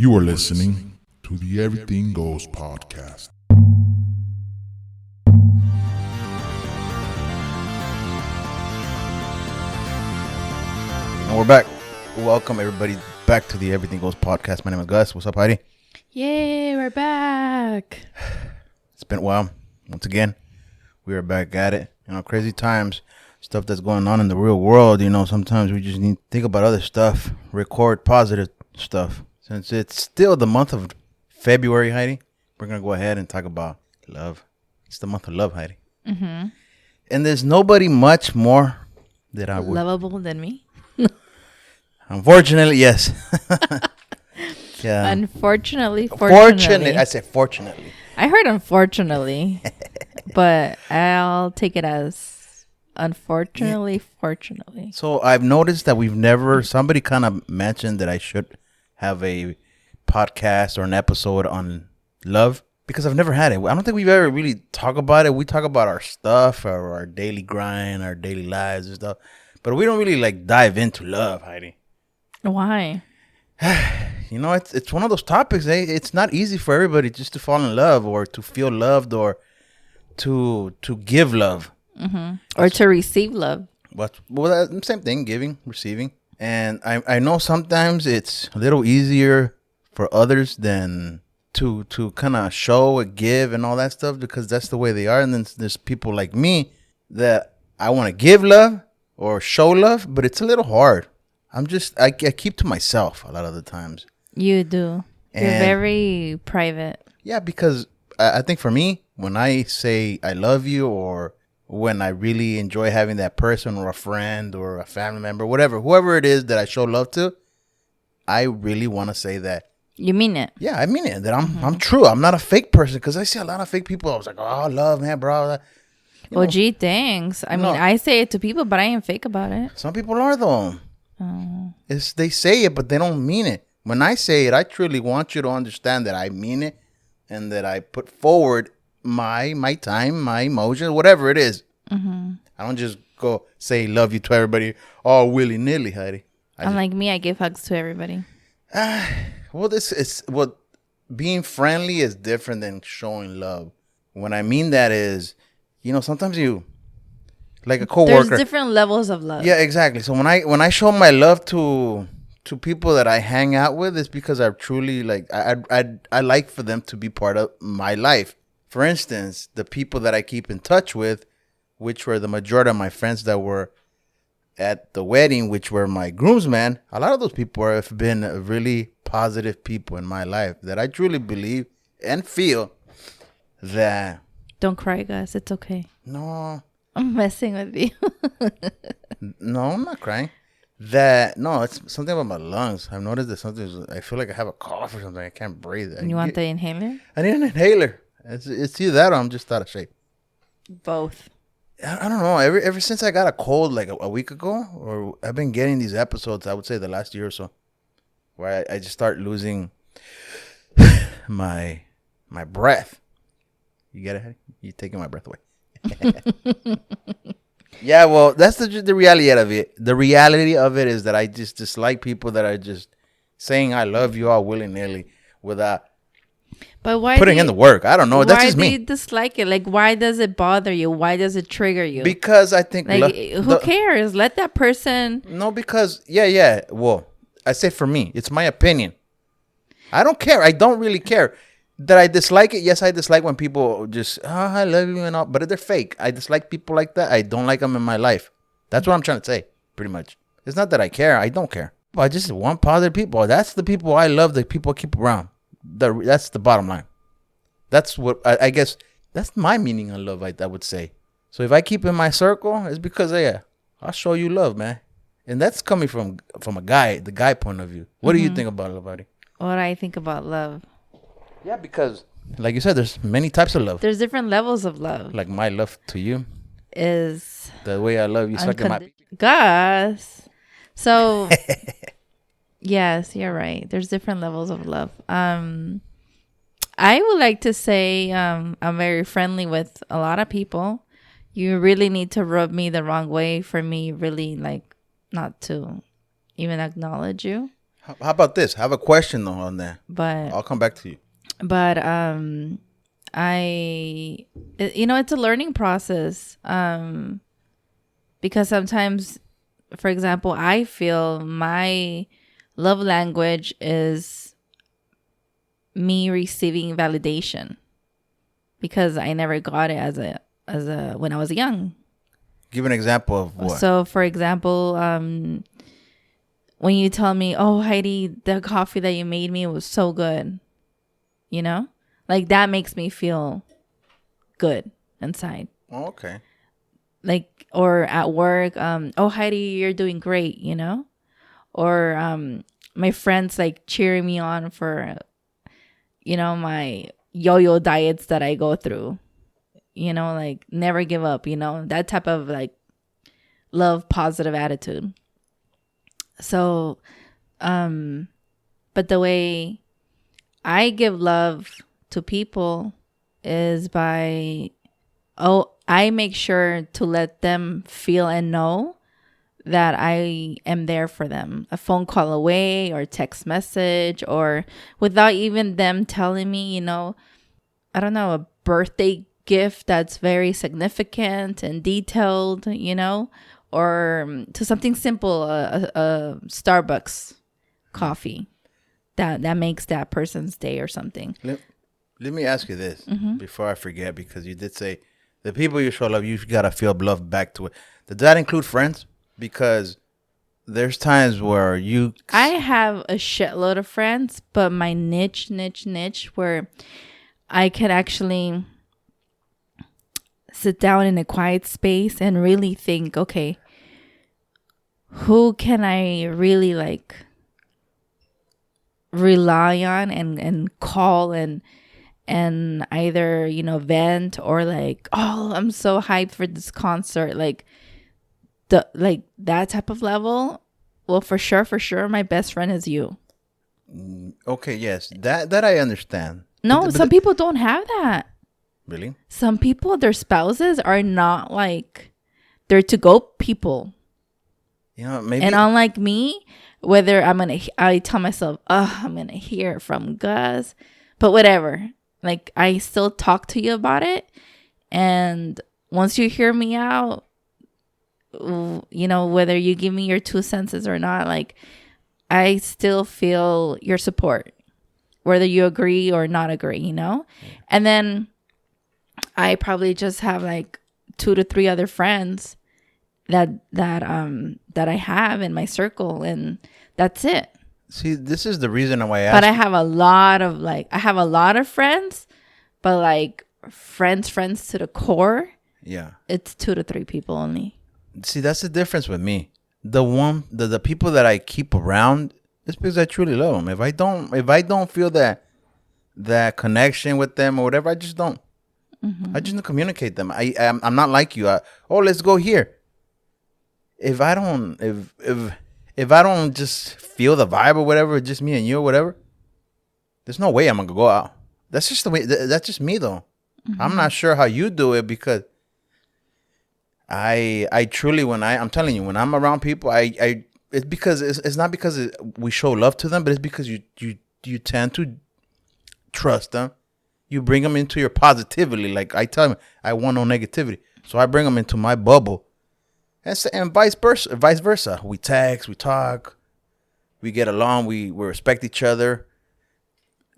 You are listening to the Everything Goes podcast. And we're back. Welcome everybody back to the Everything Goes podcast. My name is Gus. What's up, Heidi? Yay, we're back. It's been a while. Once again, we are back at it. Crazy times, stuff that's going on in the real world. Sometimes we just need to think about other stuff, record positive stuff. Since it's still the month of February, Heidi, we're going to go ahead and talk about love. It's the month of love, Heidi. Mm-hmm. And there's nobody much more that I would. Lovable than me? Unfortunately, yes. Yeah. Fortunately. I said fortunately. I heard unfortunately, but I'll take it as unfortunately, fortunately. So I've noticed that somebody kind of mentioned that I should have a podcast or an episode on love because I've never had it. I don't think we've ever really talked about it. We talk about our stuff, our daily grind, our daily lives and stuff, but we don't really dive into love, Heidi. Why? It's one of those topics. It's not easy for everybody just to fall in love or to feel loved or to give love. Mm-hmm. Or to receive love. Well, same thing, giving, receiving. And I know sometimes it's a little easier for others than to kind of show and give and all that stuff because that's the way they are. And then there's people like me that I want to give love or show love, but it's a little hard. I keep to myself a lot of the times. You do. You're very private. Yeah, because I think for me, when I say I love you or when I really enjoy having that person or a friend or a family member, whoever it is that I show love to, I really want to say that. You mean it? Yeah, I mean it. That I'm true. I'm not a fake person because I see a lot of fake people. I was like, oh, love, man, bro. Gee, thanks. I mean, I say it to people, but I ain't fake about it. Some people are, though. Oh. They say it, but they don't mean it. When I say it, I truly want you to understand that I mean it and that I put forward my time, my emotions, whatever it is. Mm-hmm. I don't just go say love you to everybody all willy-nilly, Heidi. Unlike me, I give hugs to everybody. Being friendly is different than showing love. What I mean that is, sometimes you, like a coworker. There's different levels of love. Yeah, exactly. So when I show my love to people that I hang out with, it's because I truly I like for them to be part of my life. For instance, the people that I keep in touch with, which were the majority of my friends that were at the wedding, which were my groomsmen, a lot of those people have been really positive people in my life that I truly believe and feel that. Don't cry, guys. It's okay. No. I'm messing with you. No, I'm not crying. It's something about my lungs. I've noticed that I feel like I have a cough or something. I can't breathe. You want the inhaler? I need an inhaler. It's either that or I'm just out of shape. Both. I don't know. Ever since I got a cold like a week ago, or I've been getting these episodes, I would say the last year or so, where I just start losing my breath. You get it? You're taking my breath away. Yeah, well, that's the reality of it. The reality of it is that I just dislike people that are just saying I love you all willy-nilly without putting in the work. I don't know. That's just me. Why do you dislike it? Why does it bother you? Why does it trigger you? Because I think... who cares? Let that person... No, because... Yeah. Well, I say for me. It's my opinion. I don't care. I don't really care. That I dislike it? Yes, I dislike when people just, I love you and all, but they're fake. I dislike people like that. I don't like them in my life. That's what I'm trying to say, pretty much. It's not that I care. I don't care. But I just want positive people. That's the people I love, the people I keep around. That's the bottom line. That's what, I guess, that's my meaning of love, I would say. So if I keep in my circle, it's because, I'll show you love, man. And that's coming from the guy point of view. What do you think about love, buddy? What do I think about love? Yeah, because, like you said, there's many types of love. There's different levels of love. Like my love to you is the way I love you. Gus. So, yes, you're right. There's different levels of love. I would like to say I'm very friendly with a lot of people. You really need to rub me the wrong way for me really not to even acknowledge you. How about this? I have a question though on that. But I'll come back to you. But it's a learning process. Because sometimes, for example, I feel my love language is me receiving validation because I never got it as a when I was young. Give an example of what? So, for example, when you tell me, "Oh, Heidi, the coffee that you made me was so good," like that makes me feel good inside. Oh, okay. Like, or at work, "Oh, Heidi, you're doing great," or my friends like cheering me on for, my yo-yo diets that I go through, like never give up, that type of like love, positive attitude. So, but the way I give love to people is by, I make sure to let them feel and know that I am there for them. A phone call away or text message, or without even them telling me, I don't know, a birthday gift that's very significant and detailed, or to something simple, a Starbucks coffee that makes that person's day or something. Let me ask you this before I forget, because you did say the people you show love, you gotta feel love back to it. Does that include friends? Because there's times where I have a shitload of friends, but my niche where I can actually sit down in a quiet space and really think, okay, who can I really like rely on and call and either, vent, or like, oh, I'm so hyped for this concert, like that type of level. Well, for sure, my best friend is you. Okay, yes, that I understand. No, some people don't have that. Really? Some people, their spouses are not like, they're to go people. Maybe. And unlike me, whether I tell myself, I'm gonna hear from Gus, but whatever. Like, I still talk to you about it, and once you hear me out, whether you give me your 2 senses or not, like, I still feel your support, whether you agree or not agree, And then I probably just have like 2 to 3 other friends that I have in my circle, and that's it. See, this is the reason why I asked. But I have a lot of friends, but like friends to the core. Yeah. It's 2 to 3 people only. See, that's the difference with me. The people that I keep around is because I truly love them. If I don't feel that connection with them or whatever, I just don't. Mm-hmm. I just don't communicate them. I'm not like you. Let's go here. If I don't just feel the vibe or whatever, just me and you or whatever, there's no way I'm gonna go out. That's just the way. That's just me though. Mm-hmm. I'm not sure how you do it, because I truly, I'm telling you, when I'm around people, it's because it's not because we show love to them, but it's because you tend to trust them. You bring them into your positivity. Like I tell them, I want no negativity, so I bring them into my bubble, and vice versa. We text, we talk, we get along, we respect each other.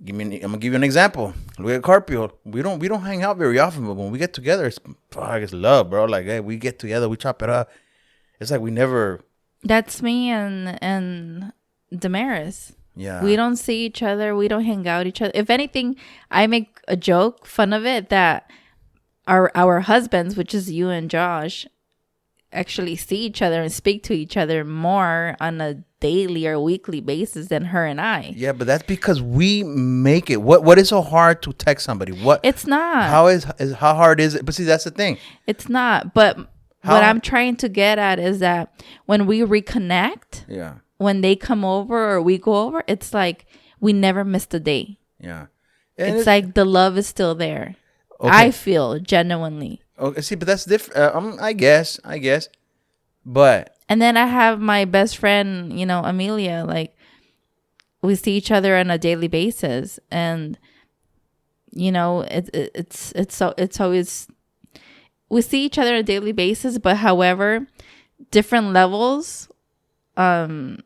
I'm gonna give you an example. Look at Carpio. We don't hang out very often, but when we get together, it's love, bro. Like, hey, we get together, we chop it up. It's like we never. That's me and Damaris. Yeah. We don't see each other. We don't hang out each other. If anything, I make a joke, fun of it, that our husbands, which is you and Josh, actually see each other and speak to each other more on a daily or weekly basis than her and I. Yeah, but that's because we make it. What is so hard to text somebody? It's not. How hard is it? But see, that's the thing. It's not. But what I'm trying to get at is that when we reconnect, yeah, when they come over or we go over, it's like we never missed a day. Yeah. And it's like the love is still there. Okay. I feel genuinely. Okay, see, but that's different. I guess. But. And then I have my best friend, Amelia. Like, we see each other on a daily basis, and it's always, we see each other on a daily basis, but however, different levels, our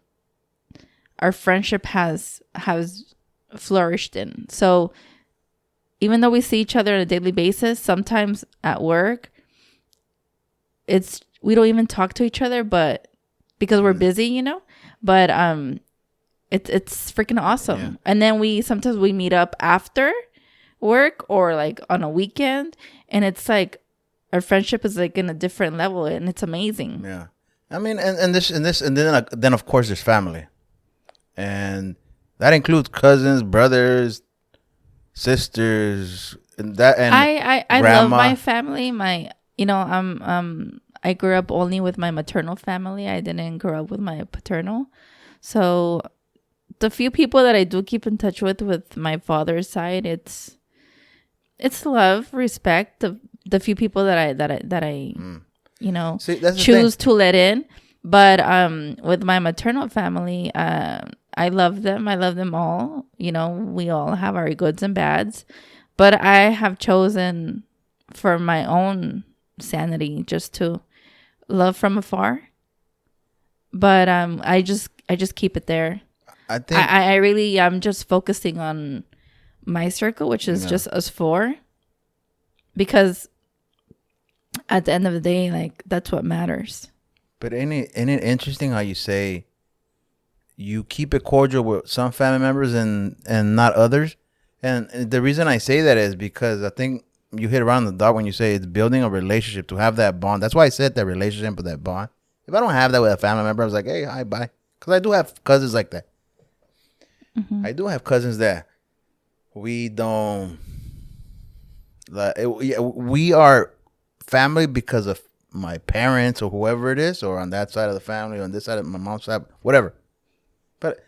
friendship has flourished in. So even though we see each other on a daily basis, sometimes at work, we don't even talk to each other, but because we're busy, but it's freaking awesome. Yeah. And then sometimes we meet up after work or like on a weekend, and it's like our friendship is like in a different level, and it's amazing. Yeah. I mean, and then of course there's family, and that includes cousins, brothers, sisters, and I grandma. love my family. I grew up only with my maternal family. I didn't grow up with my paternal. So the few people that I do keep in touch with my father's side, it's love, respect. The few people that I See, that's the choose thing. to let in. But with my maternal family, I love them. I love them all. We all have our goods and bads. But I have chosen for my own sanity just to love from afar. But I just keep it there. I think I really am just focusing on my circle, which is just us four. Because at the end of the day, like, that's what matters. But ain't it interesting how you say you keep it cordial with some family members and not others? And the reason I say that is because I think you hit around the dot when you say it's building a relationship to have that bond. That's why I said that relationship with that bond. If I don't have that with a family member, I was like, hey, hi, bye. Because I do have cousins like that. Mm-hmm. I do have cousins that we don't. We are family because of my parents or whoever it is, or on that side of the family, or on this side of my mom's side, whatever. But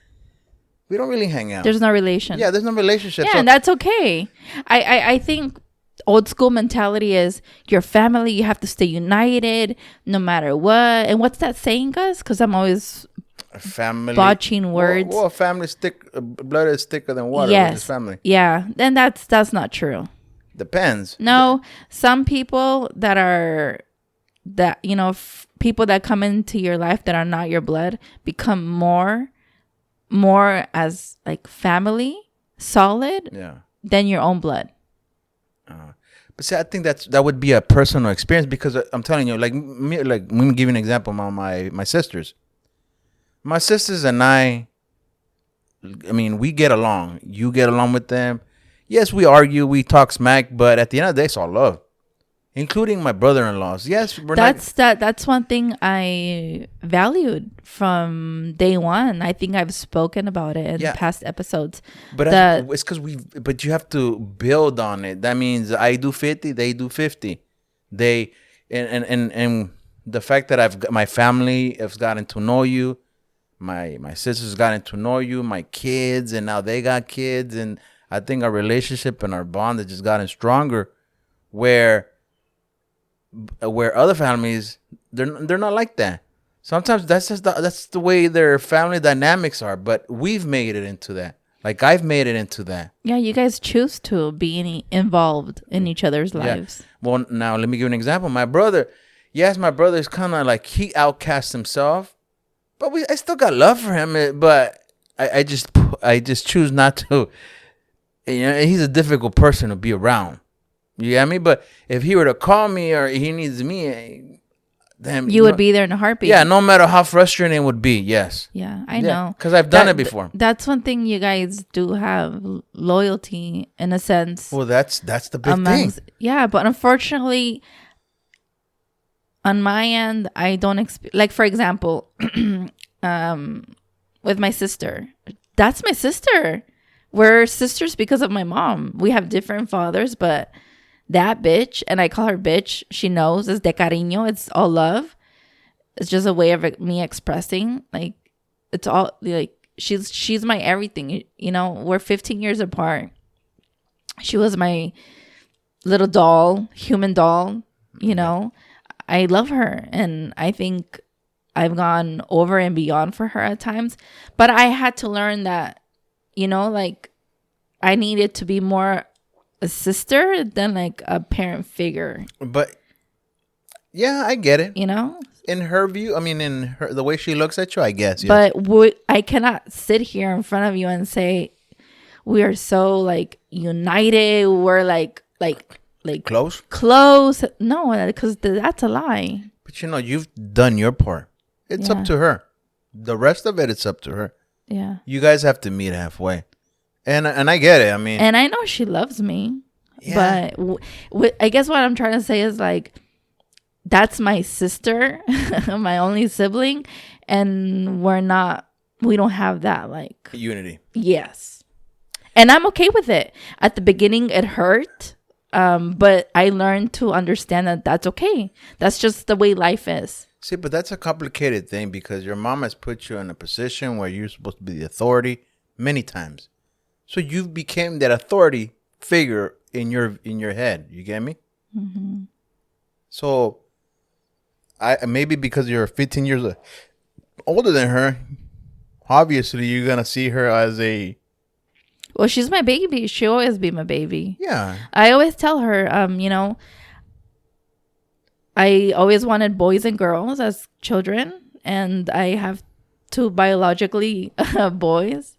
we don't really hang out. There's no relation. Yeah, there's no relationship. Yeah, So and that's okay. I think old school mentality is your family, you have to stay united no matter what. And what's that saying, Gus? Because I'm always family botching words. Well, family blood is thicker than water. Yes. Which is family. Yeah. Then that's not true. Depends. No, some people people that come into your life that are not your blood become more as like family solid than your own blood. But see, I think that would be a personal experience because I'm telling you, like me, let me give you an example. My sisters, and I mean, we get along. You get along with them. Yes, we argue, we talk smack, but at the end of the day, it's all love, including my brother-in-laws. Yes, that's one thing I valued from day one. I think I've spoken about it in past episodes. But it's because but you have to build on it. That means I do 50, they do 50. They and the fact that my family has gotten to know you, my sisters gotten to know you, my kids, and now they got kids, and I think our relationship and our bond has just gotten stronger. Where other families, they're not like that. Sometimes that's the way their family dynamics are. But we've made it into that. Like I've made it into that. Yeah, you guys choose to be involved in each other's lives. Well, now let me give you an example. My brother is kind of like he outcasts himself, but I still got love for him. But I just choose not to. He's a difficult person to be around. You get me? But if he were to call me or he needs me, then you would be there in a heartbeat. Yeah, no matter how frustrating it would be. Yes. Yeah, I know. Because I've done it before. That's one thing you guys do have, loyalty in a sense. Well, that's the big thing. Yeah, but unfortunately, on my end, I don't like, for example, with my sister. That's my sister. We're sisters because of my mom. We have different fathers, but that bitch, and I call her bitch, she knows, it's de cariño. It's all love. It's just a way of me expressing. Like, it's all, like, she's my everything. We're 15 years apart. She was my little doll, human doll, I love her, and I think I've gone over and beyond for her at times. But I had to learn that you know, like I needed to be more a sister than like a parent figure, But yeah, I get it. you know? In her view, I mean, in her the way she looks at you, I guess. Yes. But I cannot sit here in front of you and say we are so like united. We're like Close. close. No, because that's a lie. But you know, you've done your part. It's Yeah. up to her. The rest of it, it's up to her. Yeah. You guys have to meet halfway. And I get it. I mean, And I know she loves me. Yeah. But I guess what I'm trying to say is like, that's my sister, my only sibling. And we don't have that like, unity. yes. And I'm okay with it. At the beginning, it hurt. But I learned to understand that that's okay. That's just the way life is. See, but that's a complicated thing because your mom has put you in a position where you're supposed to be the authority many times. So you became that authority figure in your head. You get me? Mm-hmm. So I maybe because you're 15 years older than her, obviously you're gonna see her as a Well, she's my baby. She'll always be my baby. yeah. I always tell her, you know, I always wanted boys and girls as children, and I have two biologically boys,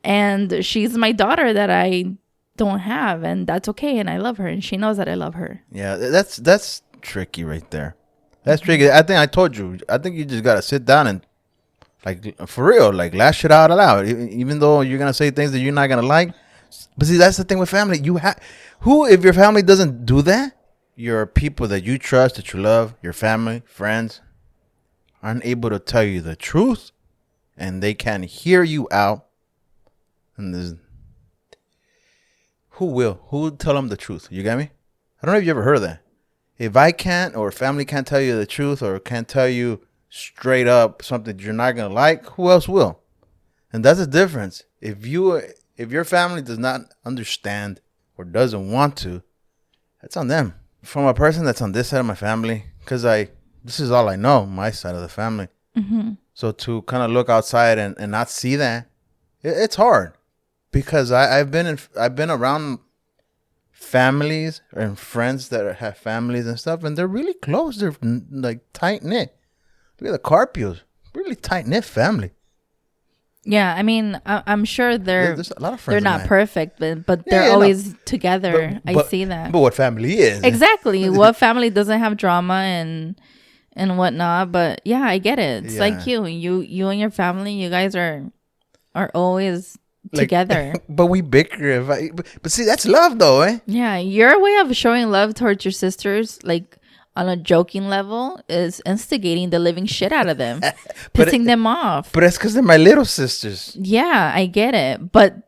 and she's my daughter that I don't have, and that's okay, and I love her, and she knows that I love her. Yeah, that's tricky right there. That's tricky. I think I told you. I think you just gotta sit down and like for real, like lash it out aloud. Even though you're gonna say things that you're not gonna like. But see, that's the thing with family. You have if your family doesn't do that, your people that you trust, that you love, your family, friends, aren't able to tell you the truth, and they can't hear you out. And there's who will tell them the truth? You get me? I don't know if you ever heard of that. If I can't, or family can't tell you the truth, or can't tell you straight up something you're not gonna like, who else will? And that's the difference. If your family does not understand or doesn't want to, that's on them. From a person that's on this side of my family, because this is all I know, my side of the family. Mm-hmm. So to kind of look outside and not see that, it's hard, because I've been around families and friends that have families and stuff, and they're really close. They're like tight knit. Look at the Carpios, really tight knit family. Yeah, I mean, I'm sure There's a lot of friends. they're of not mine. perfect, but they're Yeah, no. always together. I But- see that. But what family is? Exactly. What family doesn't have drama and whatnot? But yeah, I get it. It's like you and your family. You guys are always together. But we bicker. But see, that's love, though, eh? Yeah, your way of showing love towards your sisters, like on a joking level, is instigating the living shit out of them, pissing them off. But that's because they're my little sisters. Yeah, I get it. But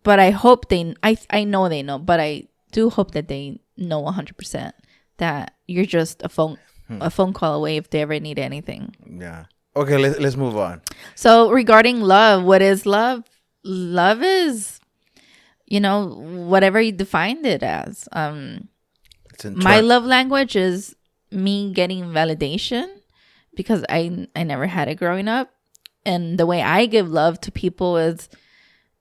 I hope I know they know, but I do hope that they know 100% that you're just a phone call away if they ever need anything. Yeah. Okay, let's move on. So regarding love, what is love? Love is, whatever you defined it as. It's in My love language is me getting validation because I never had it growing up. And the way I give love to people is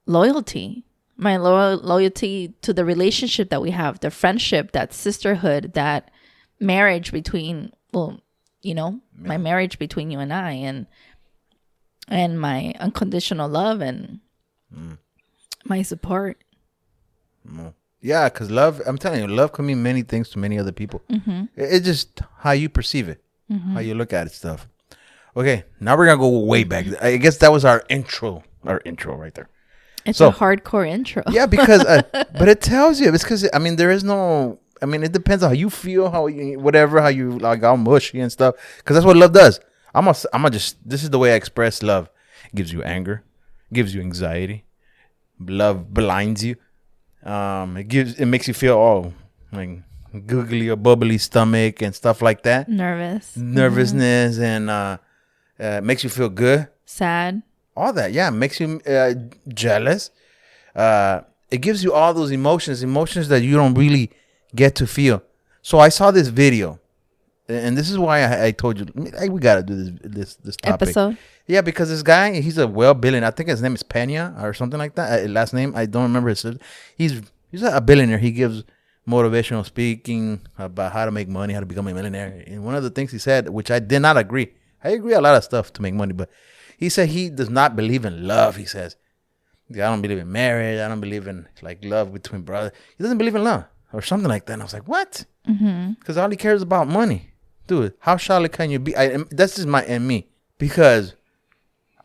loyalty. My loyalty to the relationship that we have, the friendship, that sisterhood, that marriage between, my marriage between you and I, and my unconditional love and my support. Yeah, because love, I'm telling you, love can mean many things to many other people. Mm-hmm. It's just how you perceive it, how you look at it, stuff. Okay, now we're going to go way back. I guess that was our intro right there. It's So- a hardcore intro. Yeah, because, but it tells you, it's because, there is no, it depends on how you feel, how you like, all mushy and stuff. Because that's what love does. This is the way I express love. It gives you anger, gives you anxiety. Love blinds you. It makes you feel like googly or bubbly stomach and stuff like that. Nervousness and makes you feel good. Sad. All that, yeah, makes you jealous. It gives you all those emotions that you don't really get to feel. So I saw this video. and this is why I told you we gotta do this topic. Episode. Yeah, because this guy, he's a well-billionaire. I think his name is Pena or something like that. Last name, I don't remember his. He's a billionaire. He gives motivational speaking about how to make money, how to become a millionaire. And one of the things he said, which I did not agree. I agree a lot of stuff to make money, but he said he does not believe in love. He says, I don't believe in marriage. I don't believe in like love between brothers. He doesn't believe in love or something like that. And I was like, what? Because all he cares is about money. Dude, how shallow can you be? That's just me. Because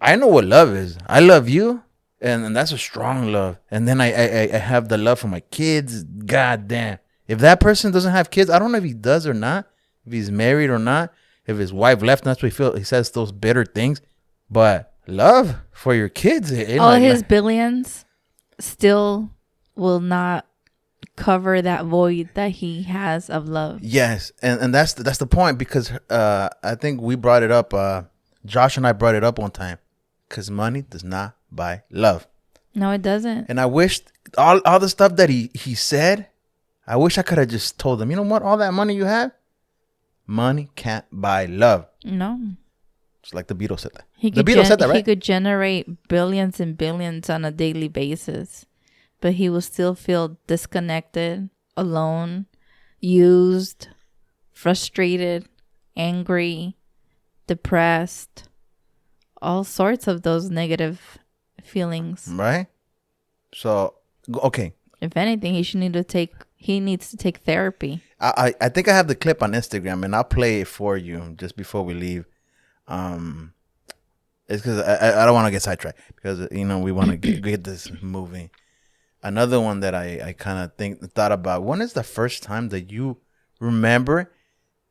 I know what love is. I love you, and that's a strong love. And then I have the love for my kids. God damn. If that person doesn't have kids, I don't know if he does or not, if he's married or not, if his wife left, and that's what he says those bitter things. But love for your kids. All his billions still will not cover that void that he has of love. Yes, and that's the point, because I think we brought it up. Josh and I brought it up one time. Because money does not buy love. No, it doesn't. And I wish all the stuff that he said, I wish I could have just told him, you know what? All that money you have, money can't buy love. No. It's like the Beatles said that. The Beatles said that, right? He could generate billions and billions on a daily basis, but he will still feel disconnected, alone, used, frustrated, angry, depressed. All sorts of those negative feelings. Right? So, okay. If anything, he needs to take therapy. I think I have the clip on Instagram, and I'll play it for you just before we leave. It's because I don't want to get sidetracked, because, we want to get this moving. Another one that I kind of thought about, when is the first time that you remember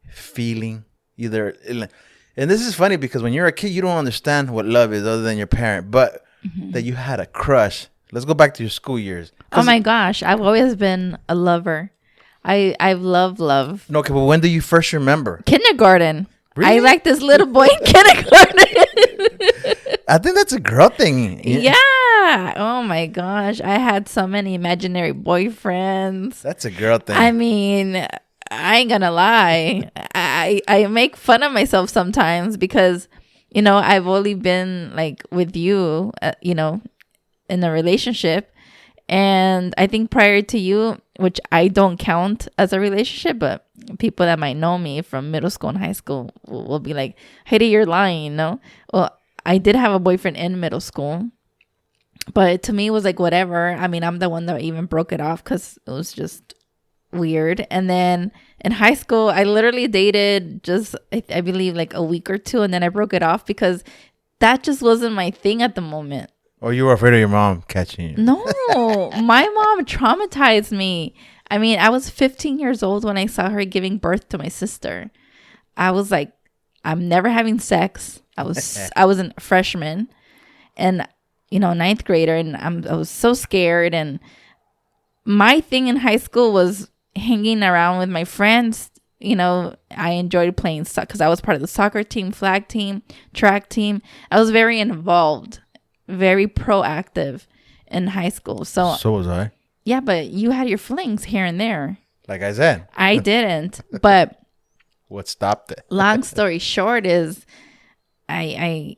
feeling either... And this is funny, because when you're a kid, you don't understand what love is other than your parent. But that you had a crush. Let's go back to your school years. Oh my gosh, I've always been a lover. I've loved love. No, okay, but when do you first remember? Kindergarten. Really? I liked this little boy in kindergarten. I think that's a girl thing. Yeah. Oh my gosh, I had so many imaginary boyfriends. That's a girl thing. I mean, I ain't gonna lie. I make fun of myself sometimes because, I've only been like with you, in a relationship. And I think prior to you, which I don't count as a relationship, but people that might know me from middle school and high school will be like, Heidi, you're lying, Well, I did have a boyfriend in middle school, but to me it was like whatever. I mean, I'm the one that even broke it off because it was just weird. And then in high school, I literally dated just, I believe, like a week or two, and then I broke it off because that just wasn't my thing at the moment. Or you were afraid of your mom catching you? No, my mom traumatized me. I mean, I was 15 years old when I saw her giving birth to my sister. I was like, I'm never having sex. I was a freshman, and ninth grader, and I was so scared. And my thing in high school was hanging around with my friends. I enjoyed playing soccer because I was part of the soccer team, flag team, track team. I was very involved, very proactive in high school. So was I. Yeah, but you had your flings here and there. Like I said. I didn't. But what stopped it? Long story short is I've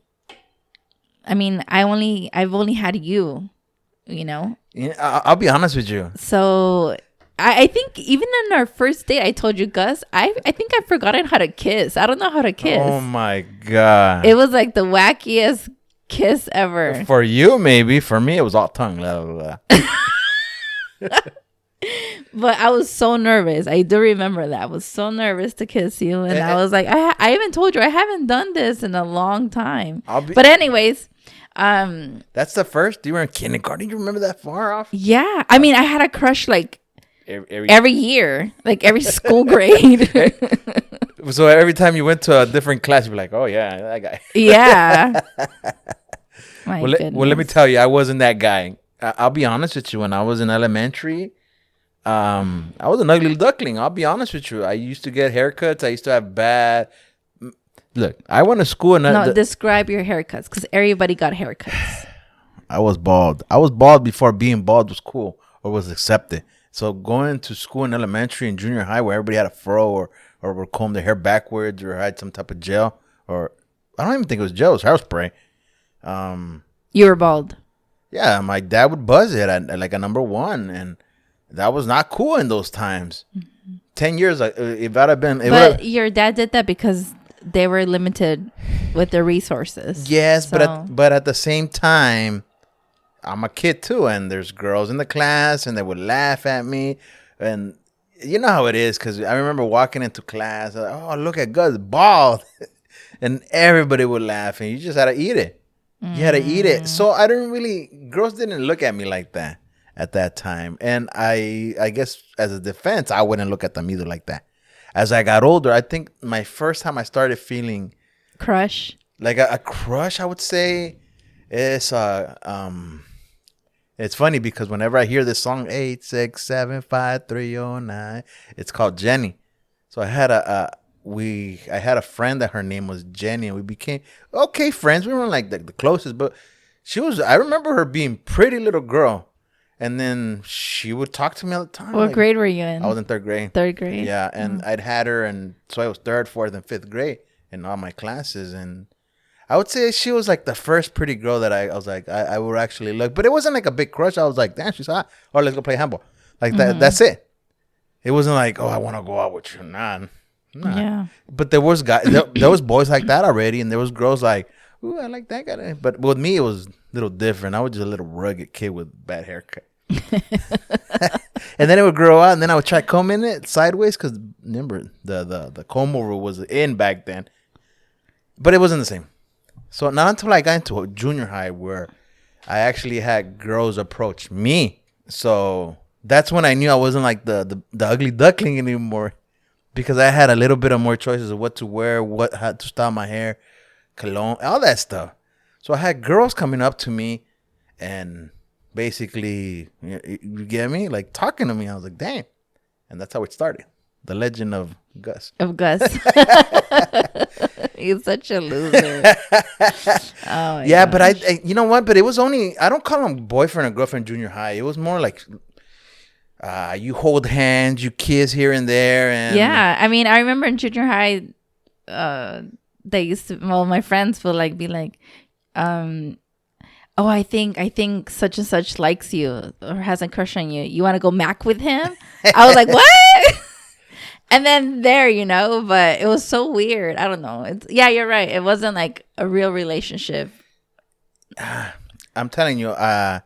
only had you, Yeah, I'll be honest with you. So I think even in our first date, I told you, Gus, I think I've forgotten how to kiss. I don't know how to kiss. Oh my God. It was like the wackiest kiss ever. For you, maybe. For me, it was all tongue. Blah, blah, blah. But I was so nervous. I do remember that. I was so nervous to kiss you. And I was like, I even told you I haven't done this in a long time. But anyways. That's the first? You were in kindergarten? You remember that far off? Yeah. I mean, I had a crush like every year. Like every school grade. So every time you went to a different class, you'd be like, oh, yeah, that guy. Yeah. Well, let me tell you, I wasn't that guy. I'll be honest with you. When I was in elementary, I was an ugly duckling. I'll be honest with you. I used to get haircuts. I used to have bad... Look, I went to school and... describe your haircuts, because everybody got haircuts. I was bald. I was bald before being bald was cool or was accepted. So going to school in elementary and junior high where everybody had a fro or would comb their hair backwards or had some type of gel, or I don't even think it was gel, it was hairspray. You were bald. Yeah, my dad would buzz it at like a number one, and that was not cool in those times. 10 years, if that had been... But your dad did that because they were limited with their resources. Yes, so. but at the same time, I'm a kid too, and there's girls in the class, and they would laugh at me, and you know how it is, because I remember walking into class, like, oh, look at Gus, bald, and everybody would laugh, and you just had to eat it. You had to eat it. So I didn't really... Girls didn't look at me like that at that time, and I guess as a defense, I wouldn't look at them either like that. As I got older, I think my first time I started feeling... Crush? Like a crush, I would say, is... It's funny because whenever I hear this song, 8675309, it's called Jenny. So I had a friend that her name was Jenny, and we became okay friends. We weren't like the closest, but I remember her being pretty little girl. And then she would talk to me all the time. What grade were you in? I was in third grade. Third grade. Yeah, and I'd had her, and so I was third, fourth, and fifth grade in all my classes, and I would say she was like the first pretty girl that I was like, I would actually look. But it wasn't like a big crush. I was like, damn, she's hot. Or let's go play handball. Like that. That's it. It wasn't like, oh, I want to go out with you. Nah. Yeah. But there was guys, there was boys like that already. And there was girls like, ooh, I like that guy. But with me, it was a little different. I was just a little rugged kid with bad haircut. And then it would grow out. And then I would try combing it sideways. Because remember, the comb over was in back then. But it wasn't the same. So not until I got into a junior high where I actually had girls approach me. So that's when I knew I wasn't like the ugly duckling anymore, because I had a little bit of more choices of what to wear, how to style my hair, cologne, all that stuff. So I had girls coming up to me and basically, you get me, like talking to me. I was like, damn. And that's how it started. The legend of Gus. He's such a loser. Oh, yeah, gosh. but I, you know what? But it was only, I don't call him boyfriend or girlfriend junior high. It was more like you hold hands, you kiss here and there. And yeah, I mean, I remember in junior high, they used to, well, my friends would like be like, oh, I think such and such likes you or has a crush on you. You want to go mac with him? I was like, what? And then there, but it was so weird. I don't know. Yeah, you're right. It wasn't like a real relationship. I'm telling you. And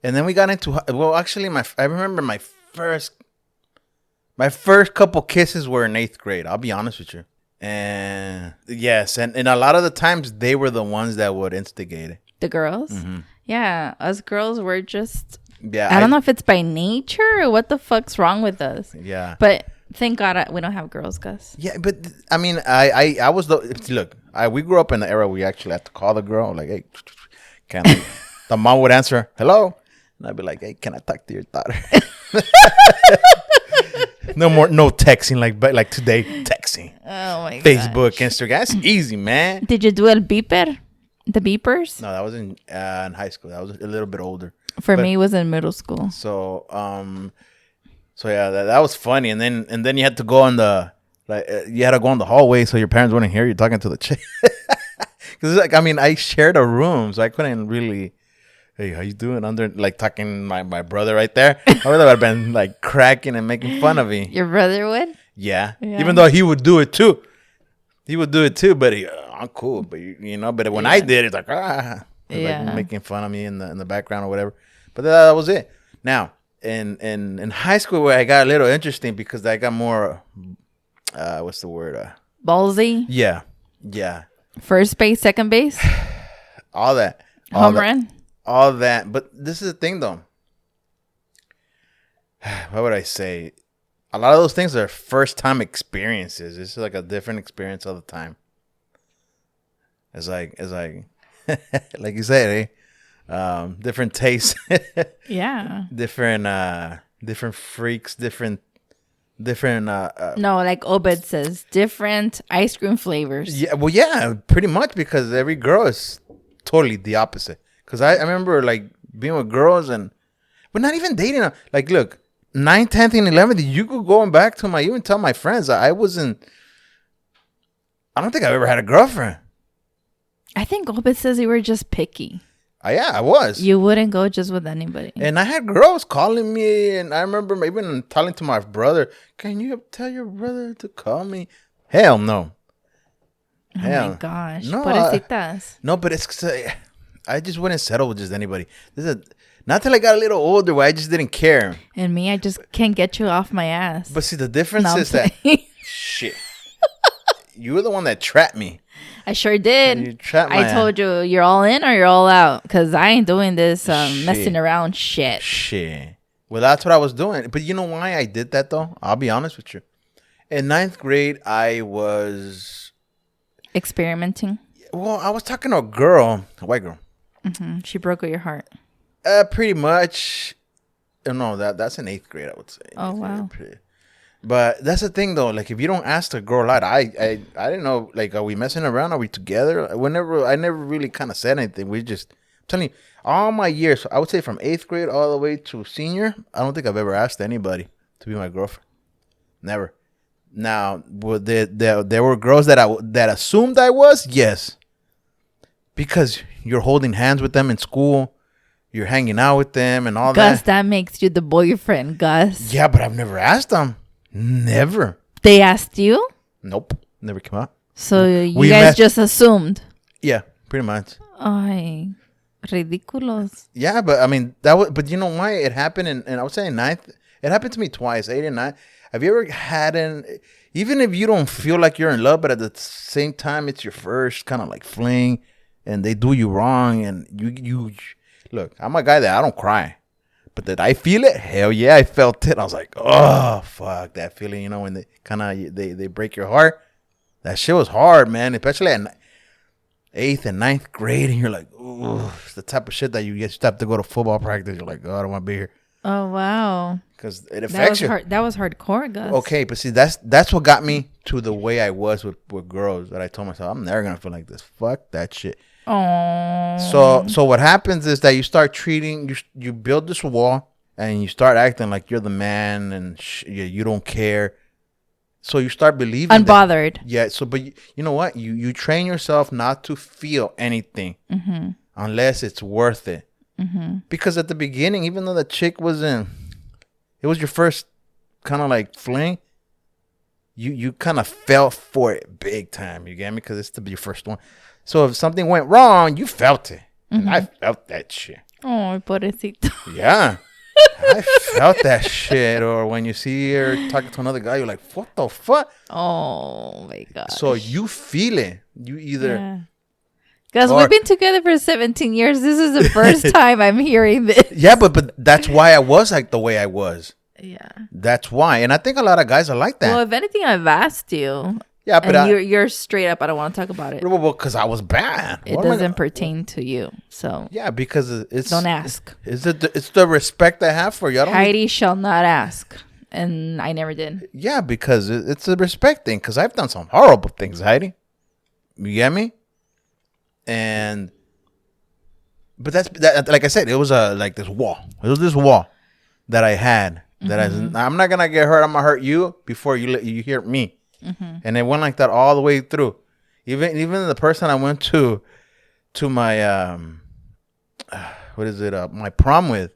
then we got into, well, actually, I remember my first couple kisses were in 8th grade. I'll be honest with you. And yes, and a lot of the times they were the ones that would instigate it. The girls? Mm-hmm. Yeah, us girls were just, yeah. I don't know if it's by nature or what the fuck's wrong with us. Yeah. But thank God we don't have girls, Gus. Yeah, but I mean, I was we grew up in the era where we actually had to call the girl, like, hey, can I? The mom would answer, hello, and I'd be like, hey, can I talk to your daughter? No texting like today, texting. Oh my God. Facebook, Instagram, that's easy, man. Did you do el beeper? The beepers? No, that was in high school. That was a little bit older. For me, it was in middle school. So, So yeah, that was funny, and then you had to go on you had to go on the hallway so your parents wouldn't hear you talking to the chick. Because like, I mean, I shared a room, so I couldn't really, hey, how you doing? Under like talking my brother right there. My brother would have been like cracking and making fun of me. Your brother would? Yeah, even though he would do it too. But I'm cool. But but when I did, it's like like making fun of me in the background or whatever. But that was it. Now. In high school, where I got a little interesting because I got more, what's the word? Ballsy? Yeah. First base, second base? All that. Home run? All that. But this is the thing, though. What would I say? A lot of those things are first-time experiences. It's like a different experience all the time. It's like like you said, eh? Different tastes. Yeah. Different freaks, different no, like Obed says, different ice cream flavors. Yeah, well, yeah, pretty much, because every girl is totally the opposite. Because I remember like being with girls but not even dating them. Like, look, 9th, 10th, and 11th, you could going back to my, even tell my friends, I don't think I've ever had a girlfriend. I think Obed says you were just picky. Yeah, I was. You wouldn't go just with anybody. And I had girls calling me, and I remember even telling to my brother, can you tell your brother to call me? Hell no. Oh Hell. my gosh. No, Pobrecitas. no, but it's I just wouldn't settle with just anybody. Not till I got a little older where I just didn't care. And me, I just can't get you off my ass. But see, the difference No, I'm is that... playing. Shit. You were the one that trapped me. I sure did. You trapped my I told you, you're all in or you're all out. Because I ain't doing this Shit. messing around shit. Shit. Well, that's what I was doing. But you know why I did that, though? I'll be honest with you. In 9th grade, I was... Experimenting. Well, I was talking to a girl, a white girl. Mm-hmm. She broke your heart. Pretty much. No, that's in 8th grade, I would say. Oh, wow. But that's the thing, though. Like, if you don't ask the girl out, I didn't know. Like, are we messing around? Are we together? I never really kind of said anything. I'm telling you, all my years, I would say from 8th grade all the way to senior, I don't think I've ever asked anybody to be my girlfriend. Never. Now, there were girls that assumed I was, yes, because you're holding hands with them in school, you're hanging out with them, and all Gus, that. that makes you the boyfriend, Gus. Yeah, but I've never asked them. Never. They asked you? Nope. Never came out. So you We guys met- just assumed? Yeah, pretty much. Ay, ridiculous. Yeah, but I mean but you know why it happened? And I was saying 9th. It happened to me twice, 8 and 9. Have you ever had even if you don't feel like you're in love, but at the same time it's your first kind of like fling, and they do you wrong, and you look, I'm a guy that I don't cry, but did I feel it? Hell yeah, I felt it. I was like, oh fuck, that feeling, you know, when they break your heart. That shit was hard, man, especially at 8th and 9th grade, and you're like, ooh, it's the type of shit that you just have to go to football practice. You're like, oh, I don't want to be here. Oh, wow. Because it affects you. That was hardcore, Gus. Okay, but see, that's what got me to the way I was with girls. That I told myself, I'm never gonna feel like this. Fuck that shit. Oh. So what happens is that you start treating you build this wall, and you start acting like you're the man, and you don't care. So you start believing Unbothered. that, yeah. So, but you know what? You train yourself not to feel anything unless it's worth it. Because at the beginning, even though the chick it was your first kind of like fling, you kind of felt for it big time. You get me? Because it's to be your first one. So if something went wrong, you felt it. And I felt that shit. Oh, pobrecito. Yeah. I felt that shit. Or when you see her talking to another guy, you're like, what the fuck? Oh, my God. So you feel it. You either... Yeah. Guys, we've been together for 17 years. This is the first time I'm hearing this. Yeah, but that's why I was like the way I was. Yeah. That's why. And I think a lot of guys are like that. Well, if anything, I've asked you. Yeah, but and you're straight up. I don't want to talk about it. Well, because I was bad. It doesn't pertain to you. So yeah, because it's don't ask. It's the respect I have for you. Heidi shall not ask, and I never did. Yeah, because it's a respect thing. Because I've done some horrible things, Heidi. You get me? But that, like I said, it was like this wall. It was this wall that I had that I'm not gonna get hurt. I'm gonna hurt you before you hear me. And it went like that all the way through. Even the person I went to my my prom with,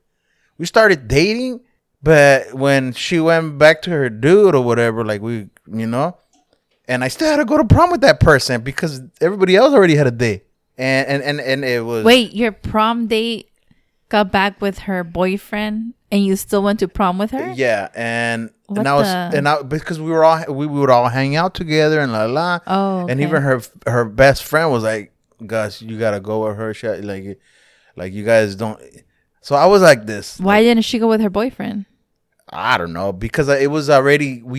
we started dating, but when she went back to her dude or whatever, like and I still had to go to prom with that person because everybody else already had a date. And it was... Wait, your prom date got back with her boyfriend and you still went to prom with her? Yeah, because we would all hang out together and Oh, okay. and even her best friend was like, Gus, you gotta go with her. Like you guys don't... So I was like this. Why didn't she go with her boyfriend? I don't know, because it was we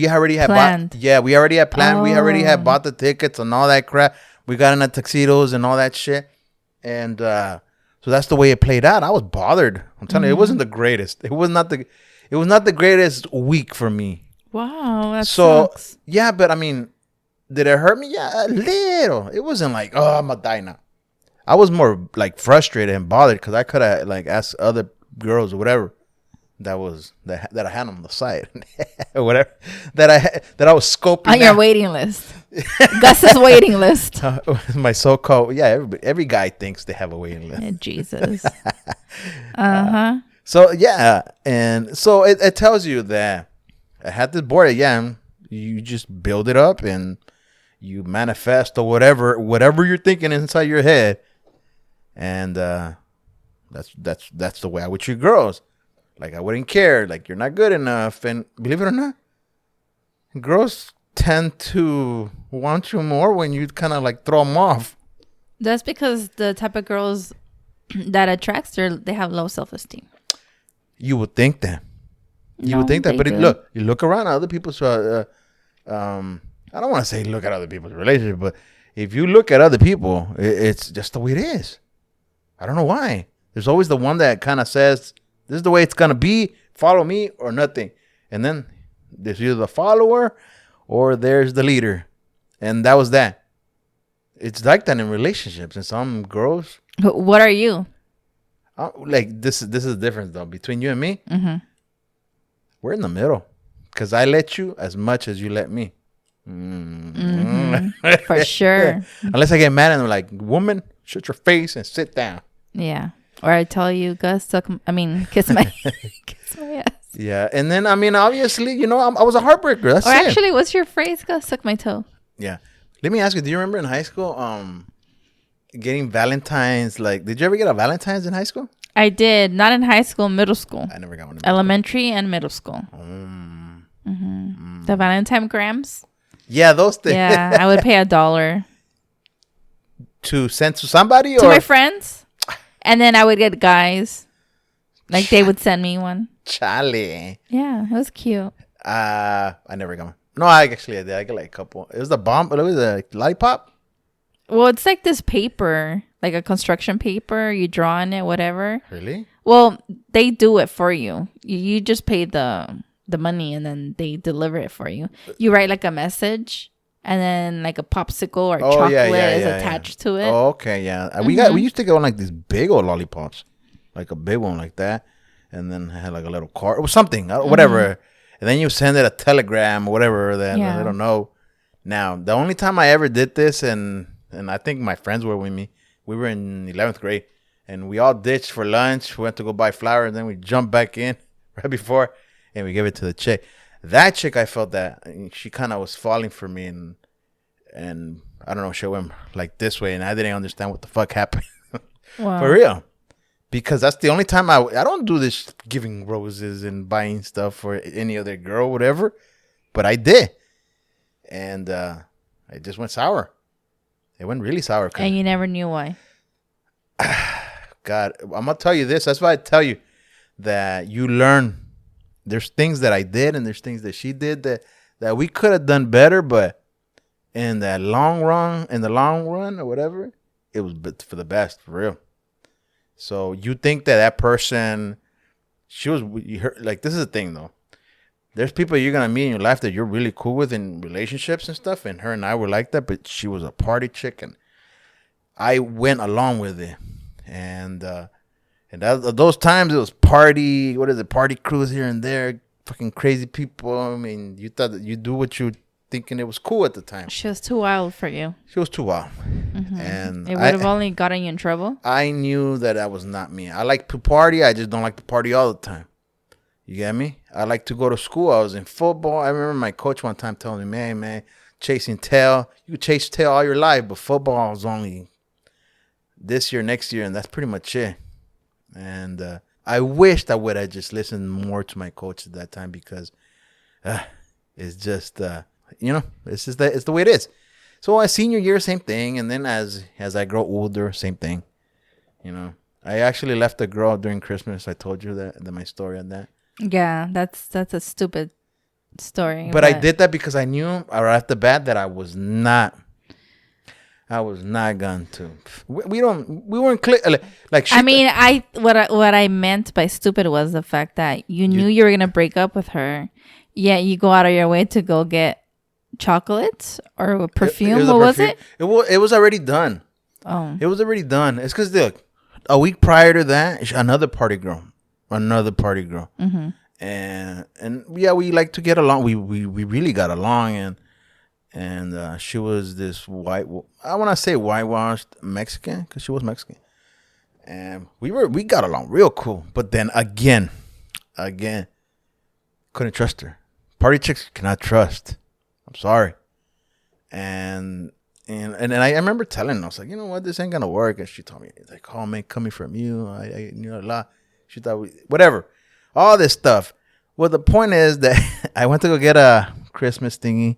already had planned. We already had planned. We already had Oh. bought the tickets and all that crap. We got in the tuxedos and all that shit. And so that's the way it played out. I was bothered. I'm telling you, it wasn't the greatest. It was not the greatest week for me. Wow, that sucks. Yeah, but I mean, did it hurt me? Yeah, a little. It wasn't like, oh, I'm gonna die now. I was more like frustrated and bothered because I could have like asked other girls or whatever. that I had on the side or whatever that I was scoping On your out. waiting list. Gus's waiting list. My so-called every guy thinks they have a waiting list. Jesus. Uh-huh. So yeah, and so it tells you that I had this board. Yeah, you just build it up and you manifest or whatever you're thinking inside your head, and that's the way I would treat girls. Like I wouldn't care. Like you're not good enough, and believe it or not, girls tend to want you more when you kind of like throw them off. That's because the type of girls that attracts her, they have low self-esteem. You would think that. You would think that, but you look around at other people's. I don't want to say look at other people's relationship, but if you look at other people, it's just the way it is. I don't know why. There's always the one that kind of says, "This is the way it's gonna be. Follow me or nothing." And then there's either the follower or there's the leader, and that was that. It's like that in relationships. And some girls. What are you? Like this is the difference though between you and me. Mm-hmm. We're in the middle because I let you as much as you let me. For sure. Unless I get mad and I'm like, "Woman, shut your face and sit down." Yeah. Or I tell you, Gus, kiss my kiss my ass. Yeah, and then obviously, I was a heartbreaker. That's Or it. actually, what's your phrase, Gus? Suck my toe. Yeah. Let me ask you, do you remember in high school getting Valentine's? Like, did you ever get a Valentine's in high school? I did. Not in high school, middle school. I never got one. Elementary and middle school. The Valentine grams. Yeah, those things. Yeah, I would pay $1 To send to somebody? to my friends. And then I would get guys. Like, they would send me one. Chale. Yeah, it was cute. I never got one. No, I did. I got like a couple. It was the bomb. It was a lollipop. Well, it's like this paper, like a construction paper. You draw on it, whatever. Really? Well, they do it for you. You just pay the money, and then they deliver it for you. You write like a message, and then like a popsicle or chocolate is attached to it. Oh, okay, yeah. We used to get on like these big old lollipops, like a big one like that, and then I had like a little card or something, whatever. And then you send it a telegram or whatever. Then I don't know. Now, the only time I ever did this, and I think my friends were with me. We were in 11th grade, and we all ditched for lunch. We went to go buy flowers, and then we jumped back in right before, and we gave it to the chick. That chick, I felt that she kind of was falling for me, and I don't know, she went like this way, and I didn't understand what the fuck happened. Wow. For real. Because that's the only time I don't do this giving roses and buying stuff for any other girl, whatever. But I did. And it just went sour. It went really sour. And you never knew why. God, I'm going to tell you this. That's why I tell you that you learn. There's things that I did and there's things that she did that we could have done better. But in the long run or whatever, it was for the best, for real. So you think that person, like, this is the thing though. There's people you're going to meet in your life that you're really cool with in relationships and stuff. And her and I were like that, but she was a party chick. And I went along with it. And those times it was party crews here and there, fucking crazy people. I mean, you thought that you do what you thinking it was cool at the time. She was too wild for you. She was too wild. Mm-hmm. And it would have only gotten you in trouble. I knew that was not me. I like to party. I just don't like to party all the time. You get me? I like to go to school. I was in football. I remember my coach one time telling me, man, chasing tail. You could chase tail all your life, but football was only this year, next year, and that's pretty much it. And I wished I would have just listened more to my coach at that time because it's just, it's the way it is. So my senior year, same thing. And then as I grow older, same thing. I actually left a girl during Christmas. I told you that my story on that. Yeah, that's a stupid story. But I did that because I knew right off the bat that I was not going to. We weren't clear. Like I mean, what I meant by stupid was the fact that you knew you were gonna break up with her, yet you go out of your way to go get chocolates or perfume. What was it? It was already done. Oh, it was already done. It's because look, a week prior to that, another party girl, another party girl. And yeah, we like to get along. We really got along, and she was this I want to say whitewashed Mexican because she was Mexican, and we got along real cool. But then again, couldn't trust her. Party chicks cannot trust. I'm sorry. And I remember telling her, I was like, you know what, this ain't gonna work. And she told me, like, oh man, coming from you, I knew a lot. She thought whatever, all this stuff. Well, the point is that I went to go get a Christmas thingy,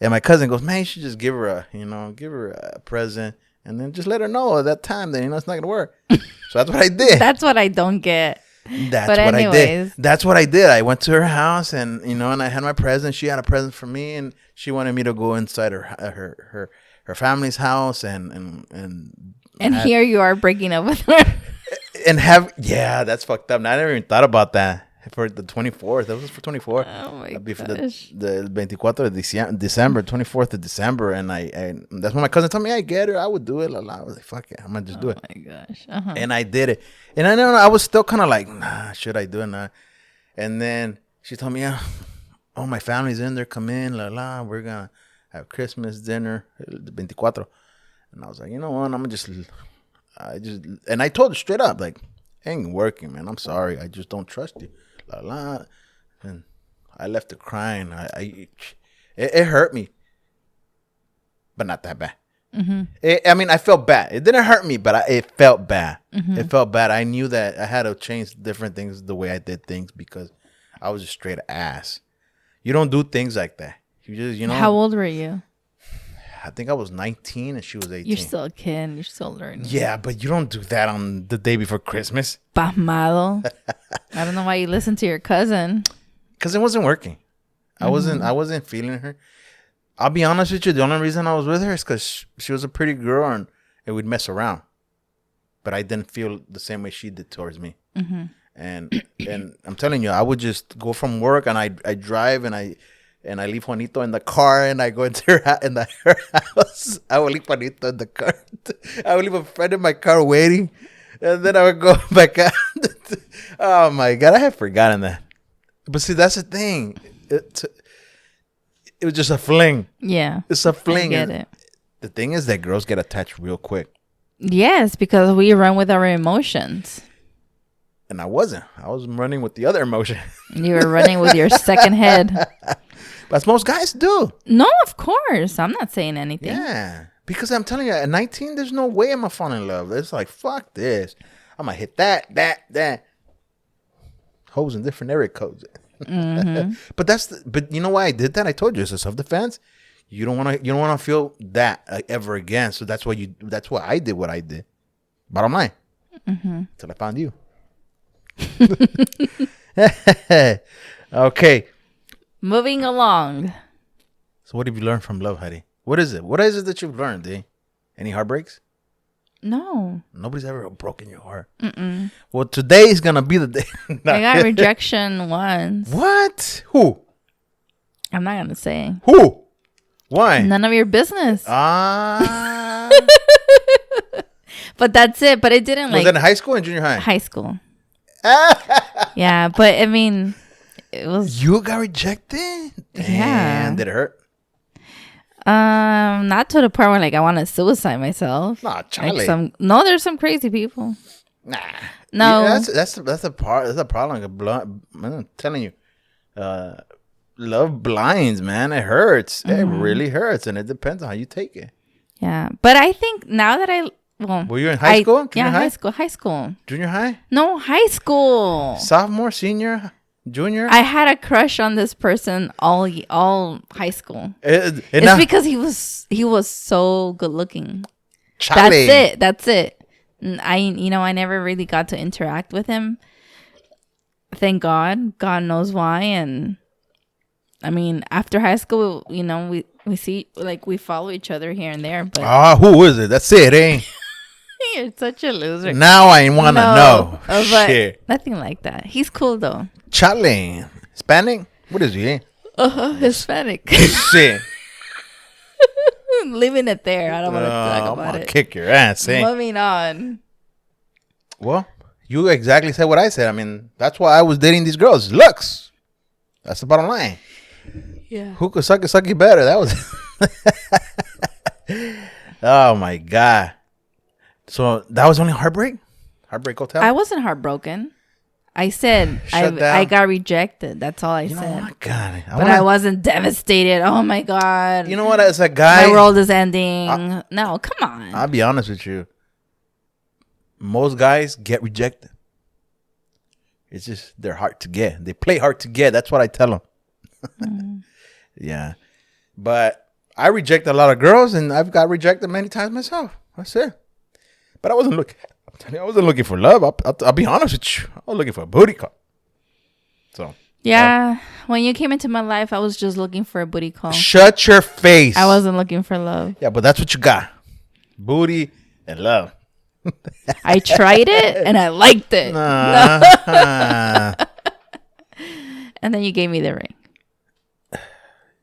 and my cousin goes, man, you should just give her a present, and then just let her know at that time that it's not gonna work. So that's what I did. That's what I don't get. That's what I did. That's what I did. I went to her house, and and I had my present. She had a present for me, and she wanted me to go inside her family's house, and here you are breaking up with her. And that's fucked up. Now, I never even thought about that for the 24th. That was for 24th. Oh my That'd be for gosh. the 24th of December, 24th of December, and I that's when my cousin told me I get her. I would do it. I was like, fuck it, I'm gonna just do it. Oh my gosh. And I did it. And I know I was still kind of like, nah, should I do it? Nah. And then she told me, yeah, oh, my family's in there. Come in, we're gonna have Christmas dinner, the 24. And I was like, you know what? And I told her straight up, like, ain't working, man. I'm sorry. I just don't trust you. And I left her crying. It hurt me, but not that bad. I felt bad. It didn't hurt me, but it felt bad. It felt bad. I knew that I had to change different things, the way I did things, because I was a straight ass. You don't do things like that. You just, How old were you? I think I was 19 and she was 18. You're still a kid. You're still learning. Yeah, but you don't do that on the day before Christmas. Pasmado. I don't know why you listened to your cousin. Because it wasn't working. I wasn't feeling her. I'll be honest with you. The only reason I was with her is because she was a pretty girl and we'd mess around. But I didn't feel the same way she did towards me. And I'm telling you, I would just go from work and I drive and I leave Juanito in the car and I go into her house. I would leave Juanito in the car. I would leave a friend in my car waiting. And then I would go back out. Oh my God, I had forgotten that. But see, that's the thing. It was just a fling. Yeah. It's a fling. I get it. The thing is that girls get attached real quick. Yes, because we run with our emotions. And I wasn't. I was running with the other emotion. You were running with your second head. But most guys do. No, of course. I'm not saying anything. Yeah. Because I'm telling you, at 19, there's no way I'm going to fall in love. It's like, fuck this. I'm going to hit that. Hoes in different area codes. But you know why I did that? I told you it's a self-defense. You don't want to feel that ever again. So that's why I did what I did. Bottom line. Till I found you. Okay. Moving along. So what have you learned from love, Heidi? What is it? What is it that you've learned, eh? Any heartbreaks? No. Nobody's ever broken your heart. Well, today is going to be the day. I got rejection once. What? Who? I'm not going to say. Who? Why? None of your business. Ah. But that's it. But it didn't Was that in high school or junior high? High school. Yeah, but I mean, it was. You got rejected? Yeah. And did it hurt? Not to the part where I want to suicide myself. Nah, Charlie. There's some crazy people. Nah. No. Yeah, that's a problem. I'm telling you, love blinds, man. It hurts. It really hurts, and it depends on how you take it. Yeah, but I think now that were you in high school? Junior high? High school. Junior high? No, high school. Sophomore, senior, junior. I had a crush on this person all high school. It's because he was so good looking. Charlie. That's it. I never really got to interact with him. Thank God. God knows why. And I mean, after high school, we see we follow each other here and there. But who is it? That's it, eh? You're such a loser. Now I want to know. Shit. Nothing like that. He's cool though. Charlie. Hispanic? What is he? Hispanic. Shit. Leaving it there. I don't want to talk about I'm gonna it. kick your ass, eh? Moving on. Well, You exactly said what I said. I mean, that's why I was dating these girls. Looks. That's the bottom line. Yeah. Who could suck you better? That was. Oh my God. So that was only heartbreak? Heartbreak Hotel? I wasn't heartbroken. I said Shut I down. got rejected. That's all I You know said. what? God, But I wasn't devastated. Oh my God. You know what? As a guy, My world is ending. No, come on. I'll be honest with you. Most guys get rejected. It's just they're hard to get. They play hard to get. That's what I tell them. Yeah. But I reject a lot of girls, and I've got rejected many times myself. That's it. But I wasn't looking. I'm telling you, I wasn't looking for love. I'll be honest with you. I was looking for a booty call. So. Yeah. When you came into my life, I was just looking for a booty call. Shut your face. I wasn't looking for love. Yeah, but that's what you got. Booty and love. I tried it and I liked it. And then you gave me the ring.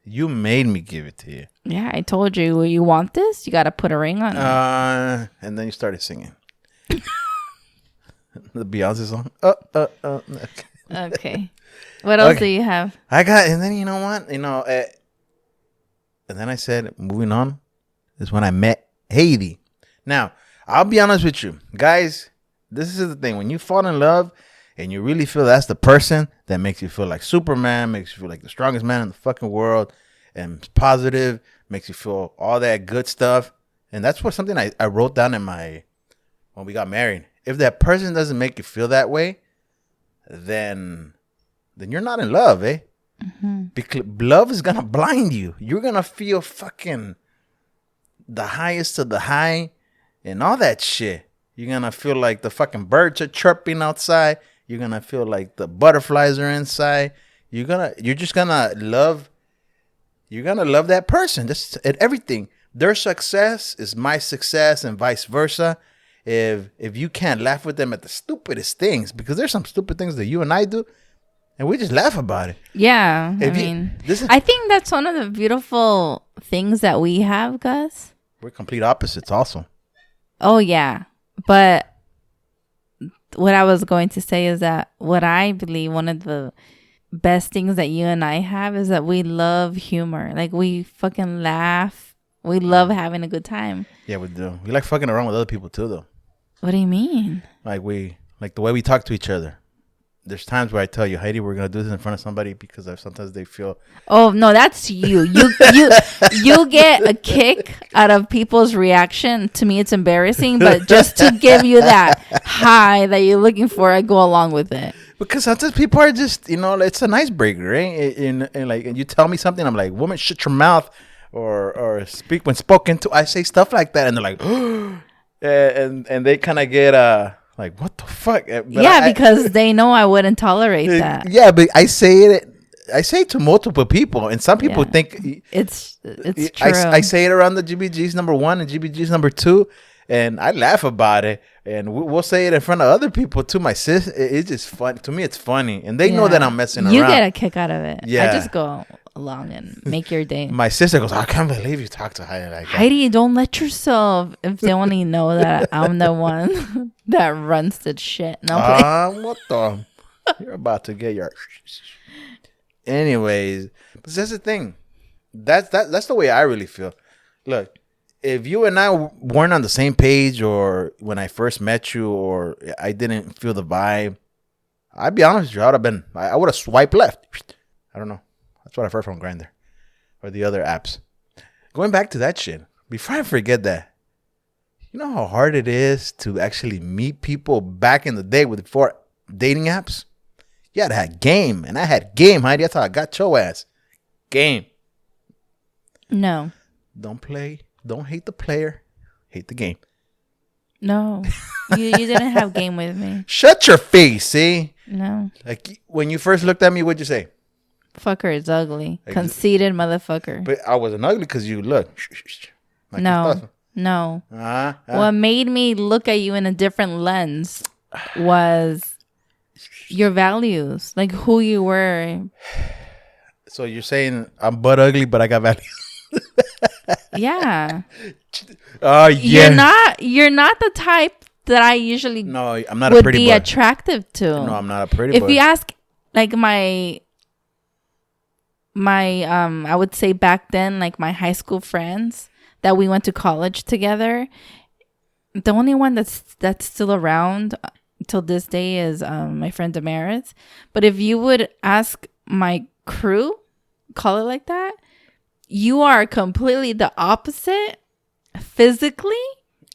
You made me give it to you. Yeah, I told you, well, you want this? You got to put a ring on it. And then you started singing. The Beyonce song. Okay. Okay. What else do you have? I got, and then you know what? And then I said, moving on, is when I met Heidi. Now, I'll be honest with you. Guys, this is the thing. When you fall in love and you really feel that's the person that makes you feel like Superman, makes you feel like the strongest man in the fucking world, and positive, makes you feel all that good stuff. And that's what something I wrote down when we got married. If that person doesn't make you feel that way, then you're not in love, eh? Mm-hmm. Because love is gonna blind you. You're gonna feel fucking the highest of the high and all that shit. You're gonna feel like the fucking birds are chirping outside. You're gonna feel like the butterflies are inside. You're just gonna love. You're gonna love that person. Just at everything. Their success is my success, and vice versa. If you can't laugh with them at the stupidest things, because there's some stupid things that you and I do, and we just laugh about it. Yeah, I think that's one of the beautiful things that we have, Gus. We're complete opposites, also. Oh yeah, but what I was going to say is that what I believe one of the best things that you and I have is that we love humor. Like, we fucking laugh. We love having a good time. Yeah, we do. We like fucking around with other people too, though. What do you mean? Like the way we talk to each other. There's times where I tell you, Heidi, we're gonna do this in front of somebody because sometimes they feel. Oh no, that's you. You get a kick out of people's reaction. To me, it's embarrassing, but just to give you that high that you're looking for, I go along with it. Because sometimes people are just, it's an icebreaker, right? And like, and you tell me something, I'm like, woman, shut your mouth, or speak when spoken to. I say stuff like that, and they're like, and they kind of get like, what the fuck? But because they know I wouldn't tolerate that. Yeah, but I say it to multiple people, and some people think it's true. I say it around the GBG's number 1 and GBG's number 2, and I laugh about it, and we'll say it in front of other people too. My sis, it's just fun. To me, it's funny, and they know that I'm messing around. You get a kick out of it. Yeah. I just go along and make your day. My sister goes, I can't believe you talk to Heidi like that. Heidi, don't let yourself, if they want to know that I'm the one that runs the shit. No, what the? You're about to get your. Anyways, but that's the thing. That's the way I really feel. Look, if you and I weren't on the same page, or when I first met you, or I didn't feel the vibe, I'd be honest with you, I would have swiped left. I don't know. That's what I've heard from Grindr or the other apps. Going back to that shit, before I forget that, you know how hard it is to actually meet people back in the day before dating apps? You had to have game, and I had game, Heidi. That's how I got your ass. Game. No. Don't hate the player, hate the game. No. You didn't have game with me. Shut your face, see? No. Like, when you first looked at me, what'd you say? Fucker is ugly. Conceited motherfucker. But I wasn't ugly because you look. Like No. What made me look at you in a different lens was your values, like who you were. So you're saying I'm butt ugly, but I got values? Yeah. Oh, yeah. You're not the type that I usually No, I'm not a would pretty be boy. attractive to. No, I'm not a pretty If boy. you ask, like my I would say back then, like my high school friends that we went to college together, the only one that's still around till this day is my friend Damaris. But if you would ask my crew, call it like that, you are completely the opposite physically.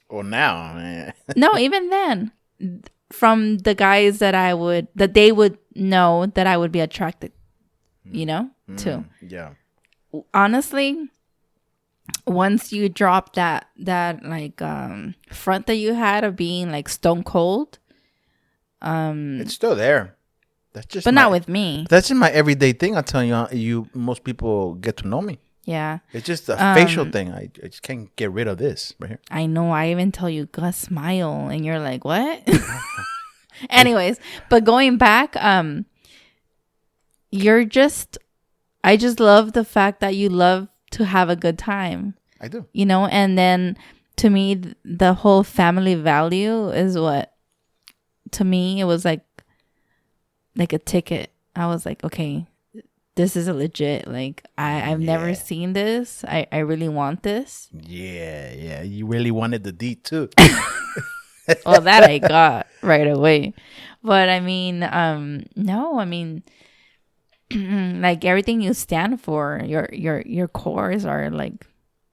Well, now, man. No, even then, from the guys that they would know that I would be attracted, to. Yeah. Honestly, once you drop that like front that you had of being like stone cold, It's still there. That's just but not with me. That's in my everyday thing. I'm telling you, most people get to know me. Yeah, It's just a facial thing. I just can't get rid of this right here. I know. I even tell you, Gus, smile, and you're like, what? Anyways, but going back, I just love the fact that you love to have a good time. I do. And then to me, the whole family value is what, to me, it was like a ticket. I was like, okay, this is a legit, like, I've never seen this. I really want this. Yeah. You really wanted the D too. Well, that I got right away. But I mean, no, I mean, like everything you stand for, your cores are like.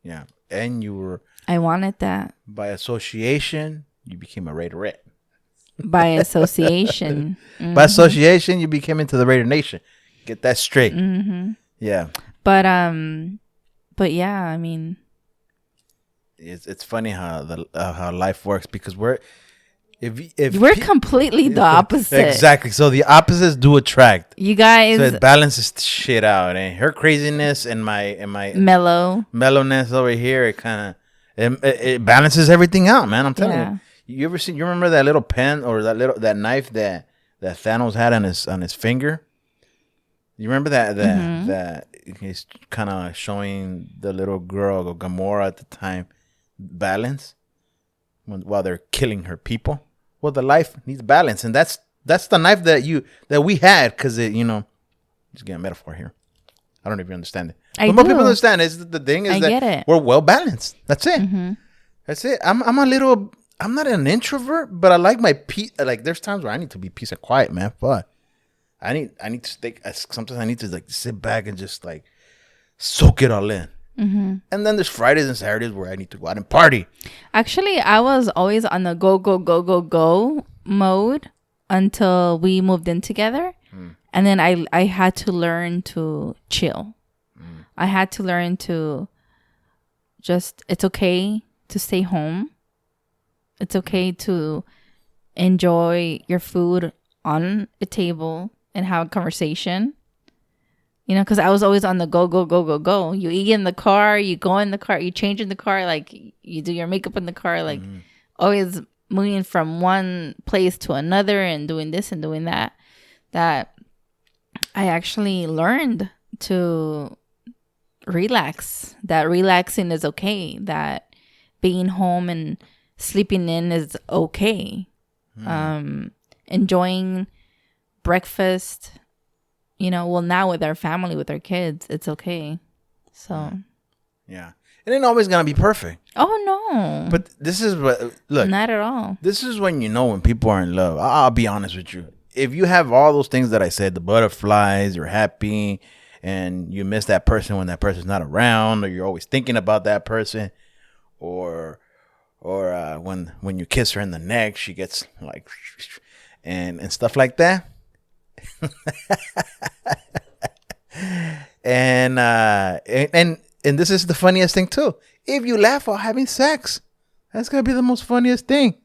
Yeah, and you were. I wanted that. By association, you became a Raiderette. By association. Mm-hmm. By association, you became into the Raider Nation. Get that straight. Mm-hmm. Yeah. But yeah, I mean, it's funny how life works, because we're completely the opposite. Exactly. So the opposites do attract. You guys. So it balances shit out, and her craziness and my mellowness over here, it kind of it balances everything out, man. I'm telling you. You remember that little pen or that knife that Thanos had on his finger? You remember that he's kind of showing the little girl, Gamora at the time, balance while they're killing her people. Well, the life needs balance, and that's the knife that we had, because just getting a metaphor here. I don't know if you understand it. But more people understand. The thing is that we're well balanced. That's it. Mm-hmm. That's it. I'm not an introvert, but I like my peace. Like, there's times where I need to be peace and quiet, man. But I need to stay. Sometimes I need to like sit back and just like soak it all in. Mm-hmm. And then there's Fridays and Saturdays where I need to go out and party. Actually, I was always on the go mode until we moved in together. And then I had to learn to chill. I had to learn to just, it's okay to stay home. It's okay to enjoy your food on a table and have a conversation. Because I was always on the go. You eat in the car, you go in the car, you change in the car, like you do your makeup in the car, like always moving from one place to another and doing this and doing that. That I actually learned to relax. That relaxing is okay. That being home and sleeping in is okay. Enjoying breakfast. Now with our family, with our kids, it's okay. So. Yeah. It ain't always going to be perfect. Oh, no. But this is what, look. Not at all. This is when when people are in love. I'll be honest with you. If you have all those things that I said, the butterflies, you're happy, and you miss that person when that person's not around, or you're always thinking about that person, or when you kiss her in the neck, she gets like, and stuff like that. and this is the funniest thing too. If you laugh while having sex, that's gonna be the most funniest thing,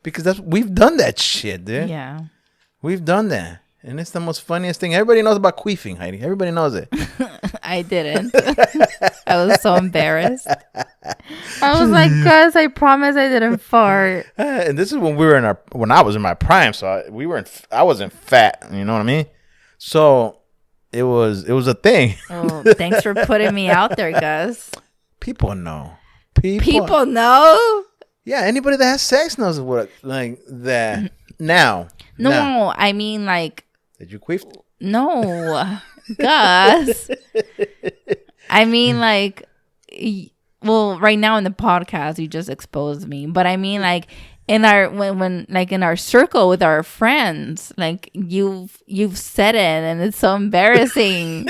because we've done that shit, dude. Yeah, we've done that, and it's the most funniest thing. Everybody knows about queefing, Heidi. Everybody knows it. I didn't. I was so embarrassed. I was like, guys, I promise I didn't fart. And this is when when I was in my prime, so I wasn't fat. You know what I mean? So it was a thing. Oh, thanks for putting me out there, Gus. People know. People know. Yeah, anybody that has sex knows what like that. Now, I mean like did you queef? no, Gus. I mean like, well, right now in the podcast you just exposed me, but I mean like in our when like in our circle with our friends, like you've said it, and it's so embarrassing.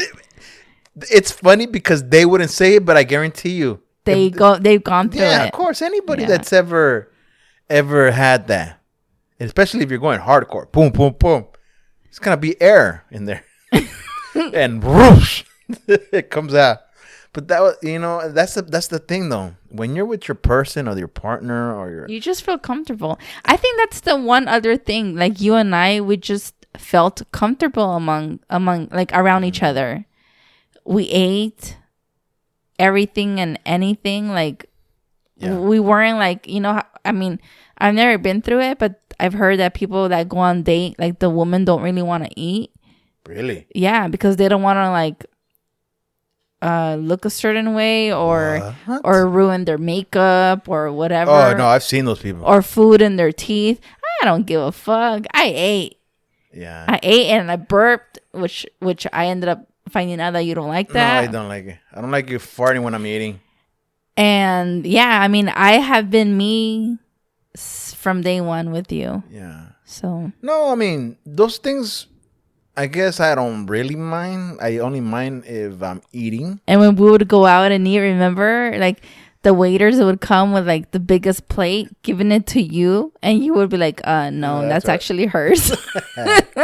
It's funny because they wouldn't say it, but I guarantee you they've gone through it. Yeah, of course. Anybody Yeah. that's ever had that, especially if you're going hardcore, boom, boom, boom, it's gonna be air in there, and whoosh, it comes out. But that was, that's the thing though. When you're with your person or your partner or your, You just feel comfortable. I think that's the one other thing. Like you and I, we just felt comfortable among like around each other. We ate everything and anything. Like we weren't like, I mean, I've never been through it, but I've heard that people that go on date, like the women don't really want to eat. Really? Yeah, because they don't want to like look a certain way or ruin their makeup or whatever. Oh no, I've seen those people. Or food in their teeth. I don't give a fuck. I ate. Yeah. I ate and I burped, which I ended up finding out that you don't like that. No, I don't like it. I don't like you farting when I'm eating. And yeah, I mean, I have been me from day one with you. Yeah. So. No, I mean, those things, I guess I don't really mind. I only mind if I'm eating. And when we would go out and eat, remember? Like, the waiters would come with, like, the biggest plate, giving it to you. And you would be like, no, that's right. Actually hers.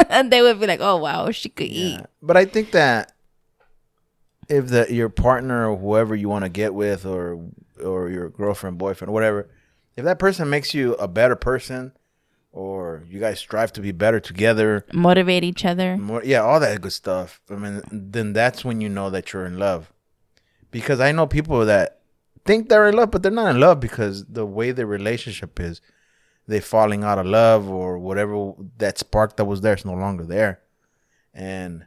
And they would be like, oh, wow, she could eat. But I think that if your partner or whoever you want to get with or your girlfriend, boyfriend, whatever, if that person makes you a better person or you guys strive to be better together, motivate each other, all that good stuff, I mean, then that's when you know that you're in love. Because I know people that think they're in love, but they're not in love because the way their relationship is, they're falling out of love or whatever, that spark that was there is no longer there. And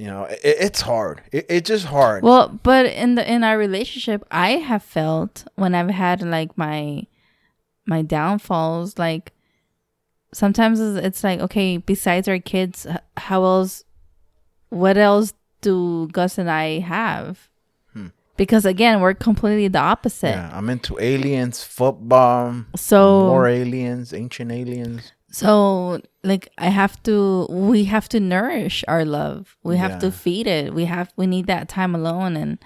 it's hard. It's just hard. Well, but in our relationship, I have felt when I've had like my downfalls, like sometimes it's like, okay, besides our kids, what else do Gus and I have? Because again, we're completely the opposite. Yeah, I'm into aliens, football, more aliens, ancient aliens. So, like, we have to nourish our love. We have to feed it. We need that time alone. And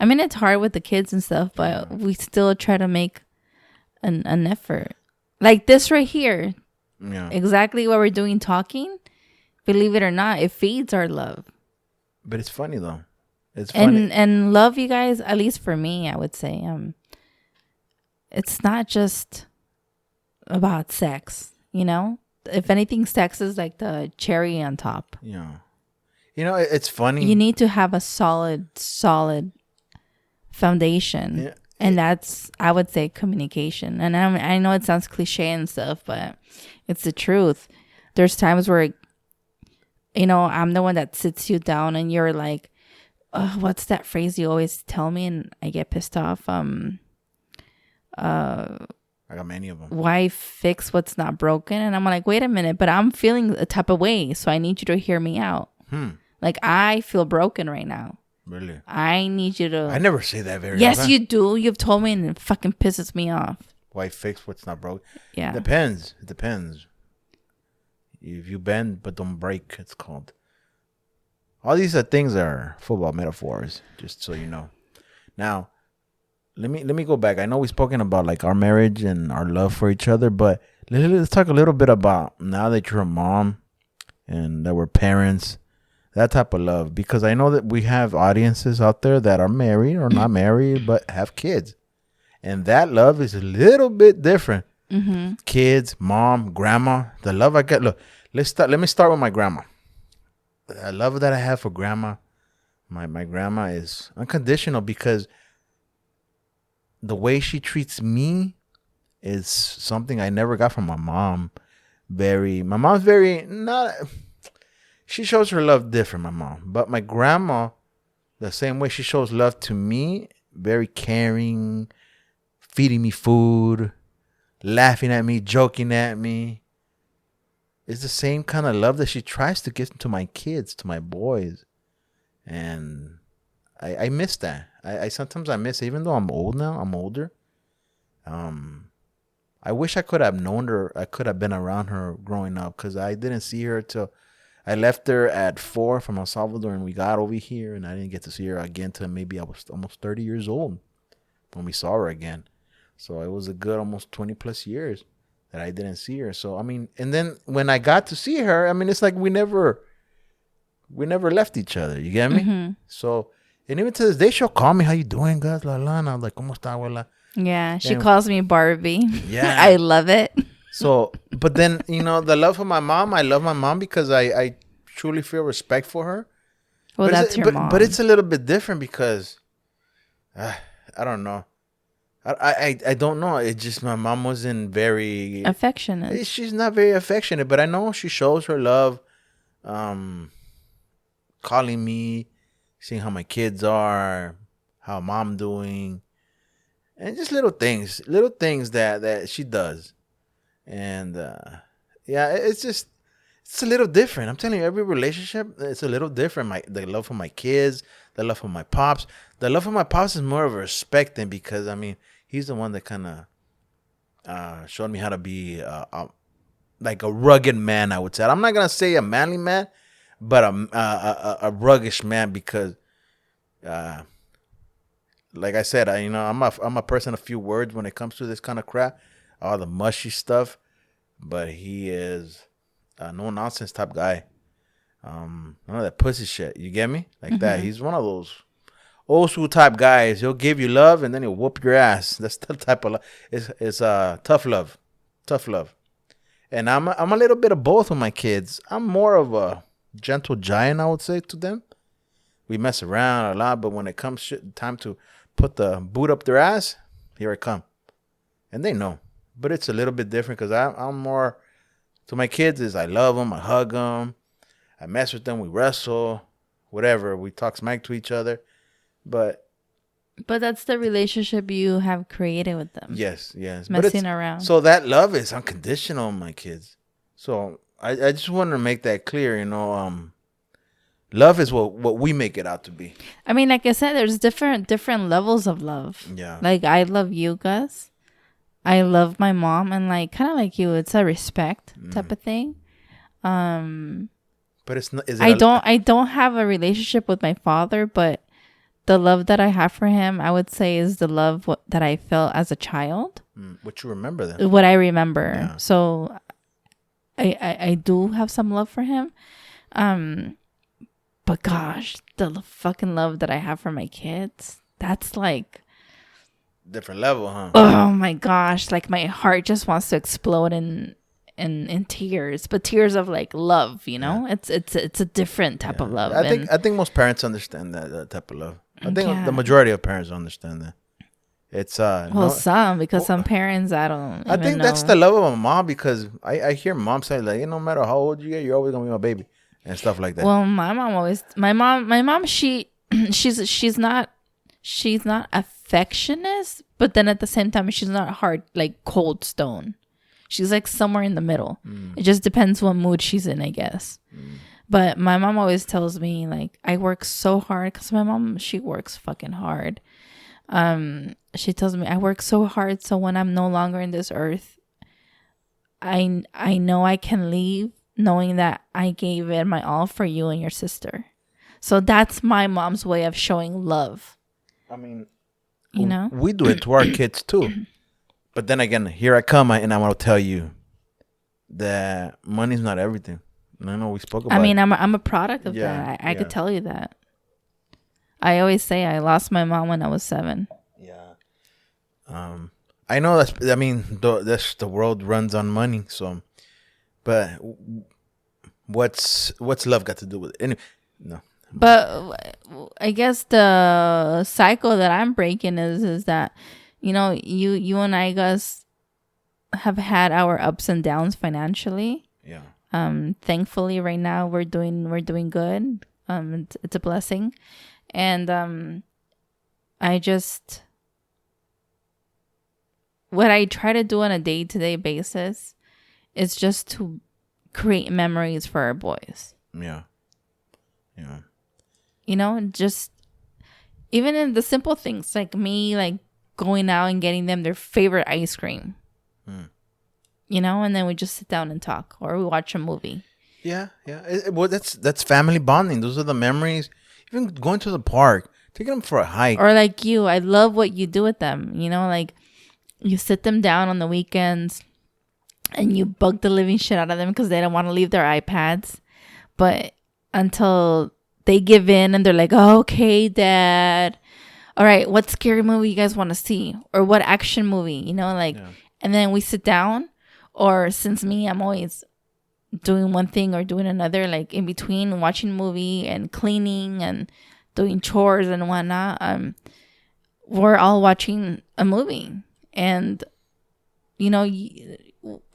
I mean, it's hard with the kids and stuff, but we still try to make an effort. Like this right here. Yeah. Exactly what we're doing talking. Believe it or not, it feeds our love. But it's funny though. It's funny. And love, you guys, at least for me, I would say, it's not just about sex. If anything, sex is like the cherry on top. Yeah. It's funny. You need to have a solid foundation. Yeah. And that's, I would say, communication. And I know it sounds cliche and stuff, but it's the truth. There's times where, I'm the one that sits you down and you're like, what's that phrase you always tell me? And I get pissed off. I got many of them. Why fix what's not broken? And I'm like, wait a minute, but I'm feeling a type of way, so I need you to hear me out. Like, I feel broken right now. Really? I need you to... I never say that very Yes, often. you do. You've told me, and it fucking pisses me off. Why fix what's not broken? Yeah. It depends. If you bend but don't break, it's called. All these things are football metaphors, just so you know. Now, let me go back. I know we've spoken about like our marriage and our love for each other, but let's talk a little bit about now that you're a mom and that we're parents, that type of love. Because I know that we have audiences out there that are married or not married but have kids, and that love is a little bit different. Mm-hmm. Kids, mom, grandma, the love I get. Look, let me start with my grandma. The love that I have for grandma, my grandma is unconditional because the way she treats me is something I never got from my mom. My mom's very not. She shows her love different, my mom. But my grandma, the same way she shows love to me, very caring, feeding me food, laughing at me, joking at me. It's the same kind of love that she tries to give to my kids, to my boys. And I miss that. I sometimes I miss it, even though I'm old now. I'm older. I wish I could have known her. I could have been around her growing up, because I didn't see her till I left her at 4 from El Salvador, and we got over here, and I didn't get to see her again till maybe I was almost 30 years old when we saw her again. So it was a good almost 20 plus years that I didn't see her. So I mean, and then when I got to see her, I mean, it's like we never left each other. You get me? Mm-hmm. So, and even to this day, she'll call me, "How you doing, Gus?" La la. And I'm like, "Cómo está, abuela?" Yeah, she And- calls me Barbie. Yeah. I love it. So, but then, the love for my mom, I love my mom because I truly feel respect for her. Well, But that's your mom. But it's a little bit different because, I don't know. I don't know. It just, my mom wasn't very... affectionate. She's not very affectionate, but I know she shows her love, calling me, seeing how my kids are, how mom doing, and just little things that she does. And yeah, it's a little different. I'm telling you, every relationship, it's a little different. The love for my kids, the love for my pops. The love for my pops is more of a respect thing, because I mean, he's the one that kind of showed me how to be like a rugged man, I would say. I'm not gonna say a manly man, but a ruggish man, because like I said, I'm a person of few words when it comes to this kind of crap, all the mushy stuff. But he is a no nonsense type guy. None of that pussy shit. You get me? Like that. He's one of those old school type guys. He'll give you love and then he'll whoop your ass. That's the type of love. It's tough love, And I'm a little bit of both with my kids. I'm more of a gentle giant, I would say, to them. We mess around a lot, but when it comes time to put the boot up their ass, here I come. And they know. But it's a little bit different, because I'm more, to my kids, is I love them, I hug them, I mess with them, we wrestle, whatever. We talk smack to each other. But that's the relationship you have created with them. yes. Messing around. So that love is unconditional, my kids. So I just want to make that clear, love is what we make it out to be. I mean, like I said, there's different levels of love. Yeah. Like, I love you, Gus. I love my mom, and like kind of like you, it's a respect type of thing. But it's not. I don't have a relationship with my father, but the love that I have for him, I would say, is the love that I felt as a child. What you remember then? What I remember. Yeah. So I do have some love for him. But gosh, the fucking love that I have for my kids, that's like Different level, huh? oh my gosh, like my heart just wants to explode in tears, but tears of like love, It's a different type of love. I think most parents understand that type of love. I think the majority of parents understand that. It's some, because some parents I think that's the love of a mom, because I hear mom say, like, no matter how old you get, you're always gonna be my baby and stuff like that. Well, my mom she's not affectionate, but then at the same time she's not hard, like cold stone. She's like somewhere in the middle. It just depends what mood she's in, I guess. But my mom always tells me, like, I work so hard, because my mom, she works fucking hard. She tells me I work so hard, so when I'm no longer in this earth, I know I can leave knowing that I gave it my all for you and your sister. So that's my mom's way of showing love. I mean, we do it to our kids too. But then again, here I come, and I want to tell you that money's not everything. I know we spoke about. I mean, it. I'm a product of that. I could tell you that. I always say I lost my mom when I was 7. Yeah. I know that's. I mean, the world runs on money. So, but what's love got to do with it? Anyway, no. But I guess the cycle that I'm breaking is that, you and I, Gus, have had our ups and downs financially. Yeah. Thankfully, right now we're doing good. It's a blessing, and I what I try to do on a day-to-day basis is just to create memories for our boys. Yeah. Yeah. You know, just even in the simple things like me, like going out and getting them their favorite ice cream. You know, and then we just sit down and talk, or we watch a movie. Yeah, yeah. Well, that's family bonding. Those are the memories. Even going to the park, taking them for a hike. Or like you, I love what you do with them. You know, like you sit them down on the weekends and you bug the living shit out of them because they don't want to leave their iPads. But until they give in and they're like, oh, okay, Dad. All right, what scary movie you guys want to see? Or what action movie? You know, like, and then we sit down. Or since me, I'm always doing one thing or doing another, like in between watching a movie and cleaning and doing chores and whatnot. We're all watching a movie. And, you know,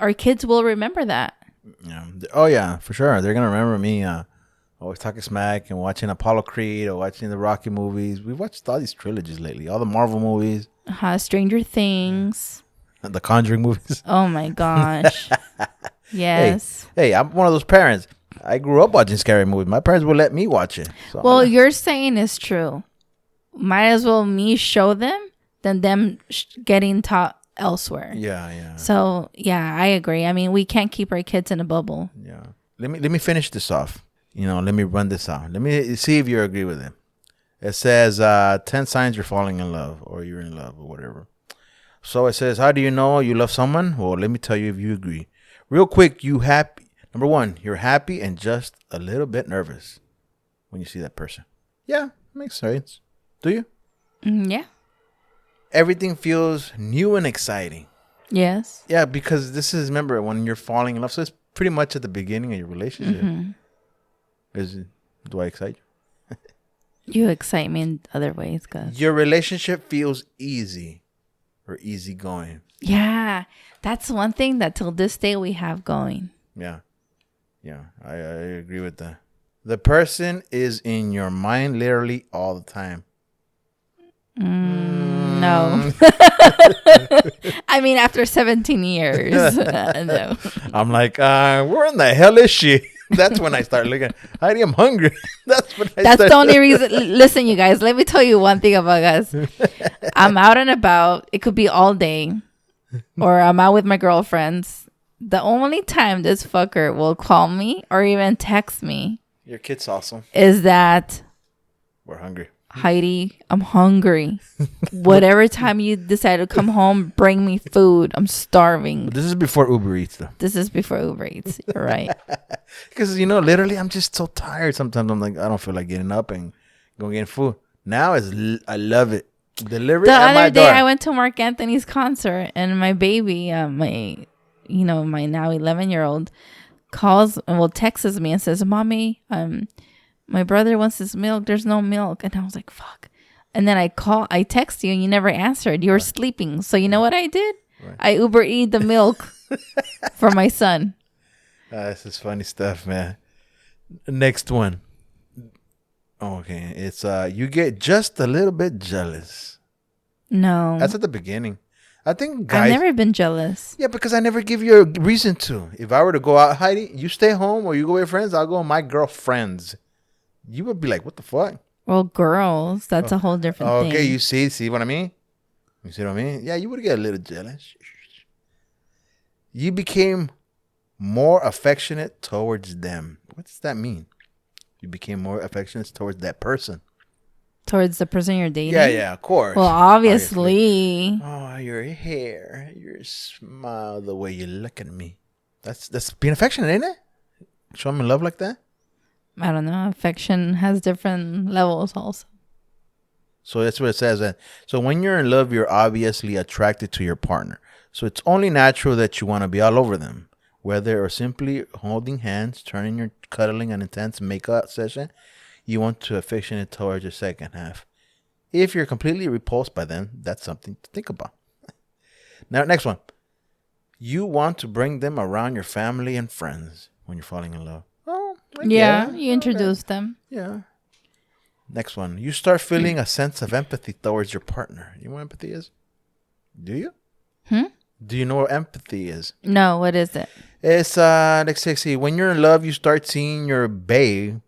our kids will remember that. Yeah. Oh, yeah, for sure. They're going to remember me always talking smack and watching Apollo Creed or watching the Rocky movies. We've watched all these trilogies lately, all the Marvel movies. Stranger Things. The Conjuring movies. Oh, my gosh. Yes. Hey, I'm one of those parents. I grew up watching scary movies. My parents would let me watch it. So well, you're saying is true. Might as well me show them than them getting taught elsewhere. Yeah, yeah. So, yeah, I agree. I mean, we can't keep our kids in a bubble. Yeah. Let me finish this off. You know, let me run this out. Let me see if you agree with it. It says 10 signs you're falling in love or you're in love or whatever. So it says, how do you know you love someone? Well, let me tell you if you agree. Real quick, you happy. Number one, you're happy and just a little bit nervous when you see that person. Yeah, makes sense. Do you? Yeah. Everything feels new and exciting. Yes. Yeah, because this is, remember, when you're falling in love. So it's pretty much at the beginning of your relationship. Do I excite you? You excite me in other ways, Gus. Your relationship feels easy. Or easygoing. Yeah, that's one thing that till this day we have going. Yeah, I agree with that. The person is in your mind literally all the time. No. I mean, after 17 years. No. I'm like, where in the hell is she? That's when I start looking. Heidi, I'm hungry. That's the only reason. Listen, you guys, let me tell you one thing about us. I'm out and about. It could be all day. Or I'm out with my girlfriends. The only time this fucker will call me or even text me. Your kid's awesome. Is that. We're hungry. Heidi, I'm hungry. Whatever time you decide to come home, bring me food. I'm starving. But this is before Uber Eats, though. This is before Uber Eats. You're right. Because, you know, literally, I'm just so tired. Sometimes I'm like, I don't feel like getting up and going getting food. Now I love it. Delivery the at my other day, door. I went to Mark Anthony's concert, and my baby, my now 11-year-old, calls and texts me and says, "Mommy, my brother wants his milk. There's no milk." And I was like, fuck. And then I text you and you never answered. You were sleeping. So you know what I did? Right. I Uber Eat the milk for my son. This is funny stuff, man. Next one. Okay. It's you get just a little bit jealous. No. That's at the beginning. I think guys. I've never been jealous. Yeah, because I never give you a reason to. If I were to go out, Heidi, you stay home or you go with friends, I'll go with my girlfriends. You would be like, what the fuck? Well, girls, that's a whole different thing. Okay, you see what I mean? You see what I mean? Yeah, you would get a little jealous. You became more affectionate towards them. What does that mean? You became more affectionate towards that person. Towards the person you're dating? Yeah, of course. Well, obviously. Oh, your hair, your smile, the way you look at me. That's being affectionate, ain't it? Show me love like that? I don't know. Affection has different levels also. So that's what it says. So when you're in love, you're obviously attracted to your partner. So it's only natural that you want to be all over them. Whether or simply holding hands, turning your cuddling an intense makeout session, you want to affectionate towards your second half. If you're completely repulsed by them, that's something to think about. Now, next one. You want to bring them around your family and friends when you're falling in love. Yeah, you introduce them. Yeah. Next one. You start feeling a sense of empathy towards your partner. You know what empathy is? Do you? Do you know what empathy is? No, what is it? It's let's see. When you're in love, you start seeing your bae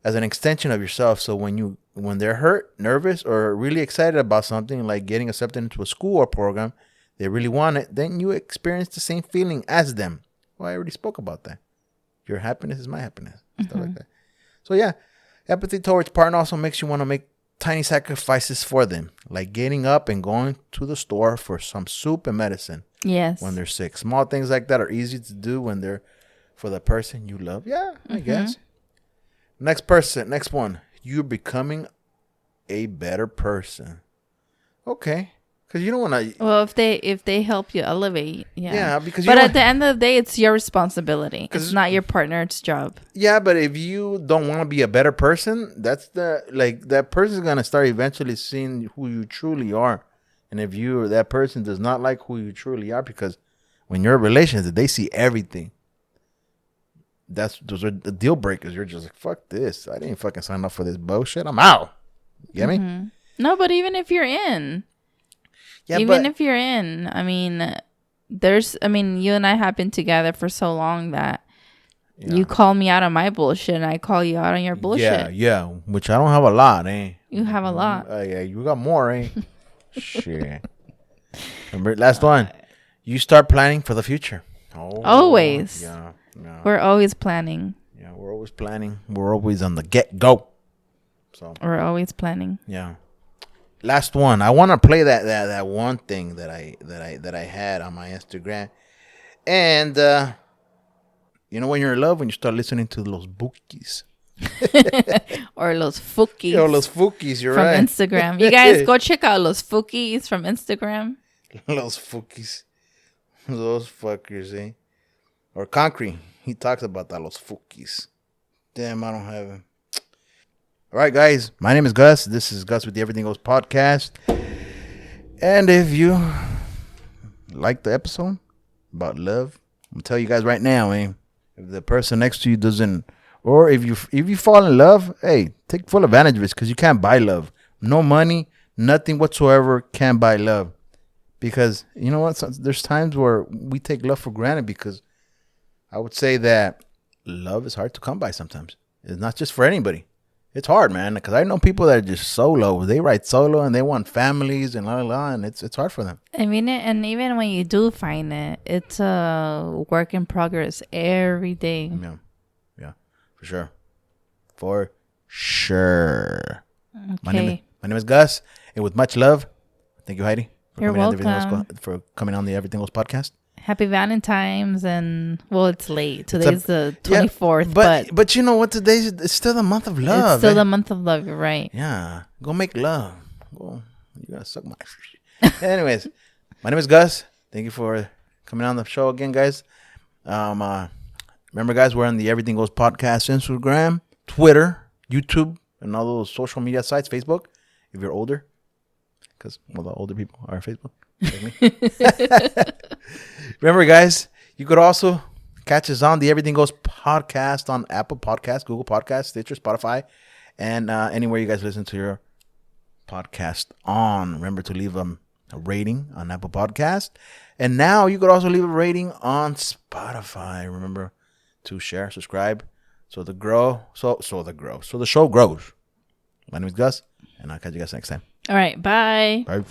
as an extension of yourself. So when they're hurt, nervous, or really excited about something like getting accepted into a school or program, they really want it, then you experience the same feeling as them. Well, I already spoke about that. Your happiness is my happiness. Stuff like that. So yeah, empathy towards partner also makes you want to make tiny sacrifices for them, like getting up and going to the store for some soup and medicine. Yes. When they're sick. Small things like that are easy to do when they're for the person you love. Yeah, I guess. Next one. You're becoming a better person. Okay. Because you don't want to... Well, if they help you elevate, yeah. Yeah, because but at the end of the day, it's your responsibility. It's not your partner's job. Yeah, but if you don't want to be a better person, that's that person's going to start eventually seeing who you truly are. And if that person does not like who you truly are, because when you're in relations, they see everything. Those are the deal breakers. You're just like, fuck this. I didn't fucking sign up for this bullshit. I'm out. You get me? No, but even if you're in... Yeah, if you're in, I mean, you and I have been together for so long that you call me out on my bullshit and I call you out on your bullshit. Yeah, which I don't have a lot, eh? You have a lot. Yeah, you got more, eh? Shit. Remember, last one. You start planning for the future. Oh, always. Yeah. We're always planning. Yeah, we're always planning. We're always on the get-go. So we're always planning. Yeah. Last one. I want to play that one thing that I had on my Instagram, and when you're in love, when you start listening to los bookies, or los fookies, You're from right. Instagram. You guys go check out los fookies from Instagram. Los fookies, those fuckers, eh? Or Concrete. He talks about that los fookies. Damn, I don't have him. All right, guys. My name is Gus. This is Gus with the Everything Goes podcast. And if you like the episode about love, I'm gonna tell you guys right now, if the person next to you doesn't, or if you fall in love, hey, take full advantage of it, because you can't buy love. No money, nothing whatsoever can buy love. Because you know what? There's times where we take love for granted, because I would say that love is hard to come by sometimes. It's not just for anybody. It's hard, man, because I know people that are just solo. They write solo and they want families and and it's hard for them. I mean, and even when you do find it, it's a work in progress every day. Yeah, for sure. Okay. My name is Gus, and with much love, thank you, Heidi, You're welcome. For coming on the Everything Goes podcast. Happy Valentine's, and well, it's late. Today's the 24th, but you know what? It's still the month of love. It's still the month of love. You're right. Yeah, go make love. Go, you gotta suck my. Anyways, my name is Gus. Thank you for coming on the show again, guys. Remember, guys, we're on the Everything Goes podcast, Instagram, Twitter, YouTube, and all those social media sites. Facebook, if you're older, because the older people are on Facebook. Remember, guys, you could also catch us on the Everything Goes podcast on Apple Podcasts, Google Podcasts, Stitcher, Spotify, and anywhere you guys listen to your podcast on. Remember to leave a rating on Apple Podcast, and now you could also leave a rating on Spotify. Remember to share, subscribe, so the show grows. My name is Gus, and I'll catch you guys next time. All right, bye. Bye.